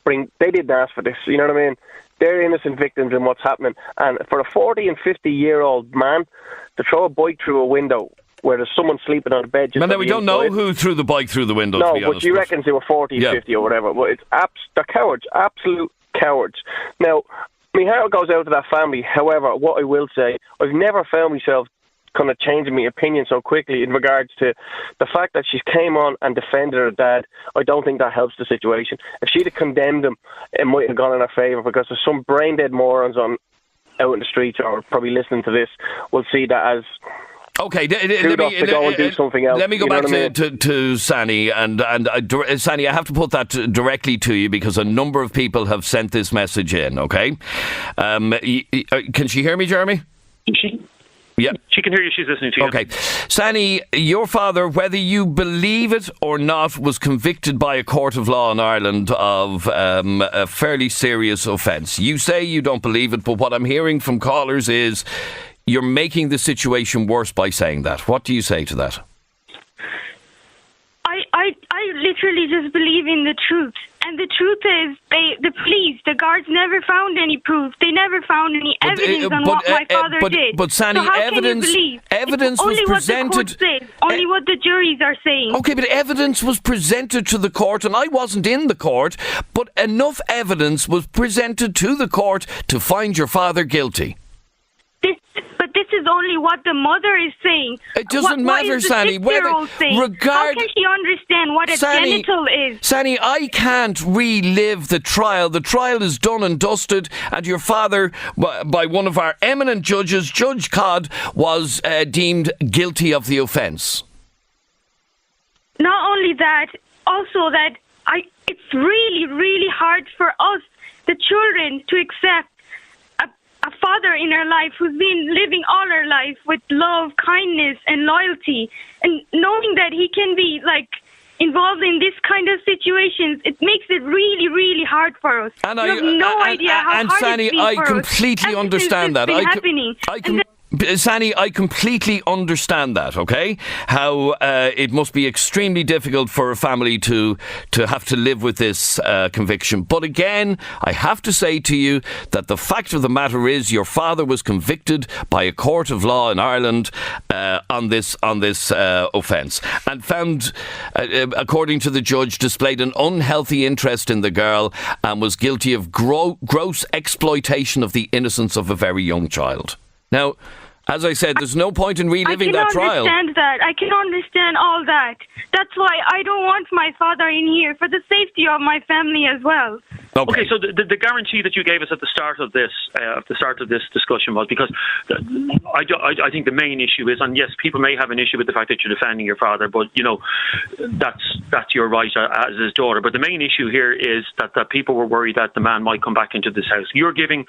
ask for this, you know what I mean? They're innocent victims in what's happening. And for a 40 and 50-year-old man to throw a bike through a window where there's someone sleeping on a bed... Well, we don't know who threw the bike through the window, to be honest. No, but you reckon they were 40, 50 or whatever. But they're cowards, absolute cowards. Now, my heart goes out to that family. However, what I will say, I've never found myself kind of changing my opinion so quickly in regards to the fact that she came on and defended her dad. I don't think that helps the situation. If she'd have condemned him, it might have gone in her favour, because there's some brain-dead morons out in the streets, or probably listening to this, will see that as... Okay, let me go and do something else. Let me go back to Sani, and Sani, I have to put that directly to you because a number of people have sent this message in. Okay, can she hear me, Jeremy? Yeah, she can hear you. She's listening to you. Okay, Sani, your father, whether you believe it or not, was convicted by a court of law in Ireland of a fairly serious offence. You say you don't believe it, but what I'm hearing from callers is you're making the situation worse by saying that. What do you say to that? I literally just believe in the truth. And the truth is, the police, the guards never found any proof. They never found any evidence on what my father did. But Sani, so how evidence was presented. What the court says, only what the juries are saying. Okay, but evidence was presented to the court, and I wasn't in the court, but enough evidence was presented to the court to find your father guilty. But this is only what the mother is saying. It doesn't matter, Sani. How can she understand what a genital is? Sani, I can't relive the trial. The trial is done and dusted, and your father, by one of our eminent judges, Judge Codd, was deemed guilty of the offence. Not only that, also that it's really, really hard for us, the children, to accept a father in our life who's been living all our life with love, kindness, and loyalty, and knowing that he can be involved in this kind of situations, it makes it really, really hard for us. And you have no idea how hard Sani, it's been for us. I completely understand that. Sani, I completely understand that, okay? How it must be extremely difficult for a family to have to live with this conviction. But again, I have to say to you that the fact of the matter is your father was convicted by a court of law in Ireland on this offence and found, according to the judge, displayed an unhealthy interest in the girl and was guilty of gross exploitation of the innocence of a very young child. Now, as I said, there's no point in reliving that trial. I can understand that. I can understand all that. That's why I don't want my father in here, for the safety of my family as well. Okay, so the guarantee that you gave us at the start of this discussion was because I think the main issue is, and yes, people may have an issue with the fact that you're defending your father, but that's your right as his daughter. But the main issue here is that people were worried that the man might come back into this house. You're giving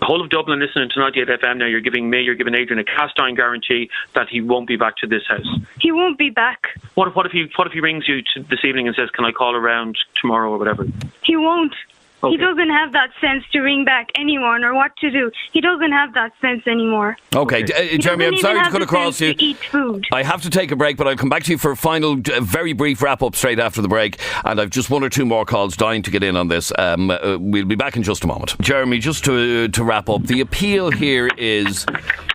the whole of Dublin listening to 98 FM now. You're giving me, you're giving Adrian a cast iron guarantee that he won't be back to this house. He won't be back. What if he rings you this evening and says, "Can I call around tomorrow" or whatever? He won't. Okay. He doesn't have that sense to ring back anyone or what to do. He doesn't have that sense anymore. Okay, Jeremy, I'm sorry to cut across you. To eat food. I have to take a break, but I'll come back to you for a final, very brief wrap-up straight after the break. And I've just one or two more calls dying to get in on this. We'll be back in just a moment. Jeremy, just to wrap up, the appeal here is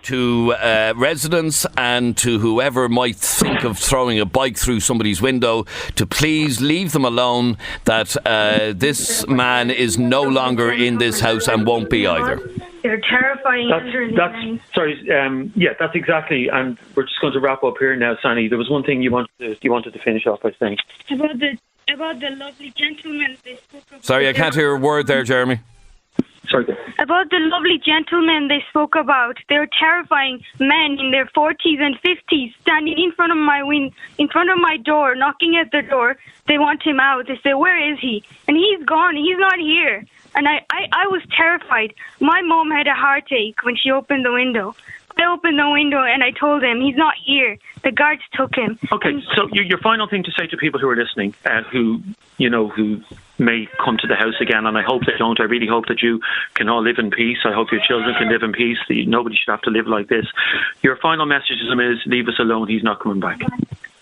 to residents and to whoever might think of throwing a bike through somebody's window to please leave them alone, that this man is no longer in this house and won't be either. They're terrifying. That's exactly, and we're just going to wrap up here now, Sani. There was one thing you wanted to finish off by saying. About the lovely gentleman they spoke about. Sorry, I can't hear a word there, Jeremy. Sorry. About the lovely gentlemen they spoke about. They're terrifying men in their 40s and 50s standing in front of my door, knocking at the door. They want him out. They say, "Where is he?" And he's gone. He's not here. And I was terrified. My mom had a heartache when she opened the window. I opened the window and I told him, "He's not here. The guards took him." Okay, so your final thing to say to people who are listening, who may come to the house again, and I hope they don't. I really hope that you can all live in peace. I hope your children can live in peace. Nobody should have to live like this. Your final message to them is, leave us alone. He's not coming back.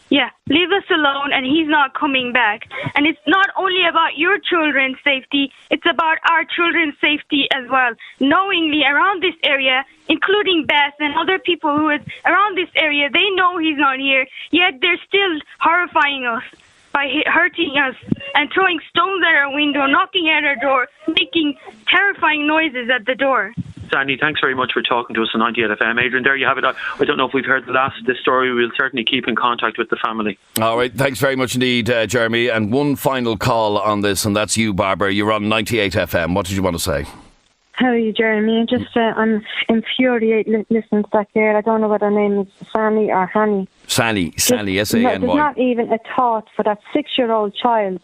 Yeah, leave us alone and he's not coming back. And it's not only about your children's safety, it's about our children's safety as well. Knowingly around this area, including Beth and other people who is around this area, they know he's not here, yet they're still horrifying us by hurting us and throwing stones at our window, knocking at our door, making terrifying noises at the door. Sandy, thanks very much for talking to us on 98 FM. Adrian, there you have it. I don't know if we've heard the last of this story. We'll certainly keep in contact with the family. All right, thanks very much indeed, Jeremy. And one final call on this, and that's you, Barbara. You're on 98 FM. What did you want to say? How are you, Jeremy? I'm infuriated listening to that girl. I don't know whether her name is Sani or Hani. Sani, S-A-N-Y. There's not even a thought for that 6-year-old child,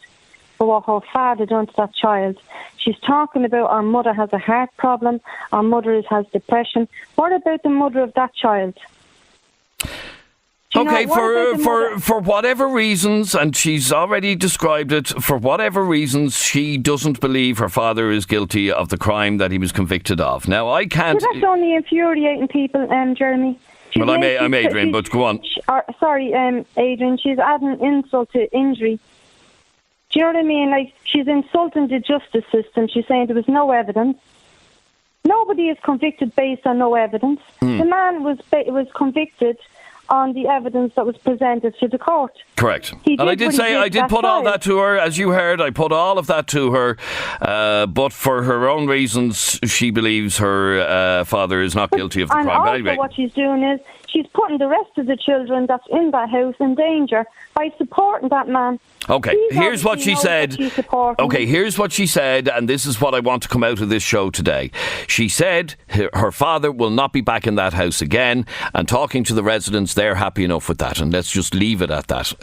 for what her father done to that child. She's talking about our mother has a heart problem, our mother has depression. What about the mother of that child? Okay, for whatever reasons, and she's already described it, for whatever reasons, she doesn't believe her father is guilty of the crime that he was convicted of. Now, I can't... So that's only infuriating people, Jeremy. Well, I'm Adrian, but go on. Adrian, she's adding insult to injury. Do you know what I mean? Like, she's insulting the justice system. She's saying there was no evidence. Nobody is convicted based on no evidence. The man was convicted on the evidence that was presented to the court. Correct. And I did put all that to her, as you heard. I put all of that to her, but for her own reasons, she believes her father is not guilty of the crime. And anyway, what she's doing is she's putting the rest of the children that's in that house in danger by supporting that man. Okay, here's what she said. Here's what she said, and this is what I want to come out of this show today. She said her father will not be back in that house again, and talking to the residents, they're happy enough with that, and let's just leave it at that.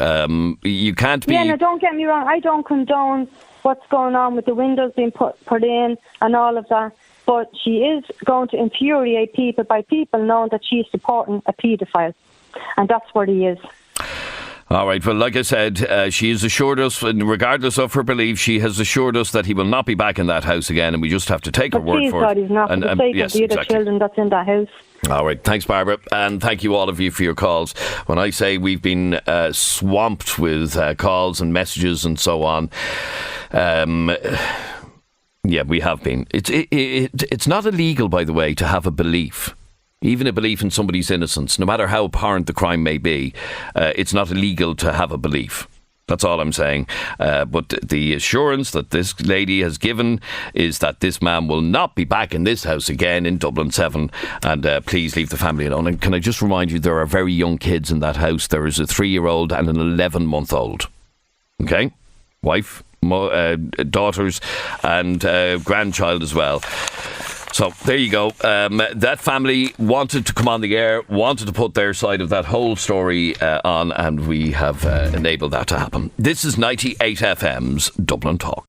You can't be... Yeah, no, don't get me wrong, I don't condone what's going on with the windows being put in and all of that, but she is going to infuriate people by people knowing that she's supporting a paedophile, and that's what he is. All right. Well, like I said, she has assured us, and regardless of her belief, she has assured us that he will not be back in that house again, and we just have to take her word for God, it. he's not, for the sake of the other children that's in that house. All right. Thanks, Barbara. And thank you, all of you, for your calls. When I say we've been swamped with calls and messages and so on, yeah, we have been. It's not illegal, by the way, to have a belief. Even a belief in somebody's innocence, no matter how apparent the crime may be, it's not illegal to have a belief. That's all I'm saying. But the assurance that this lady has given is that this man will not be back in this house again in Dublin 7. And please leave the family alone. And can I just remind you, there are very young kids in that house. There is a 3-year-old and an 11-month-old. Okay? Wife, daughters, and grandchild as well. So there you go. That family wanted to come on the air, wanted to put their side of that whole story on, and we have enabled that to happen. This is 98 FM's Dublin Talk.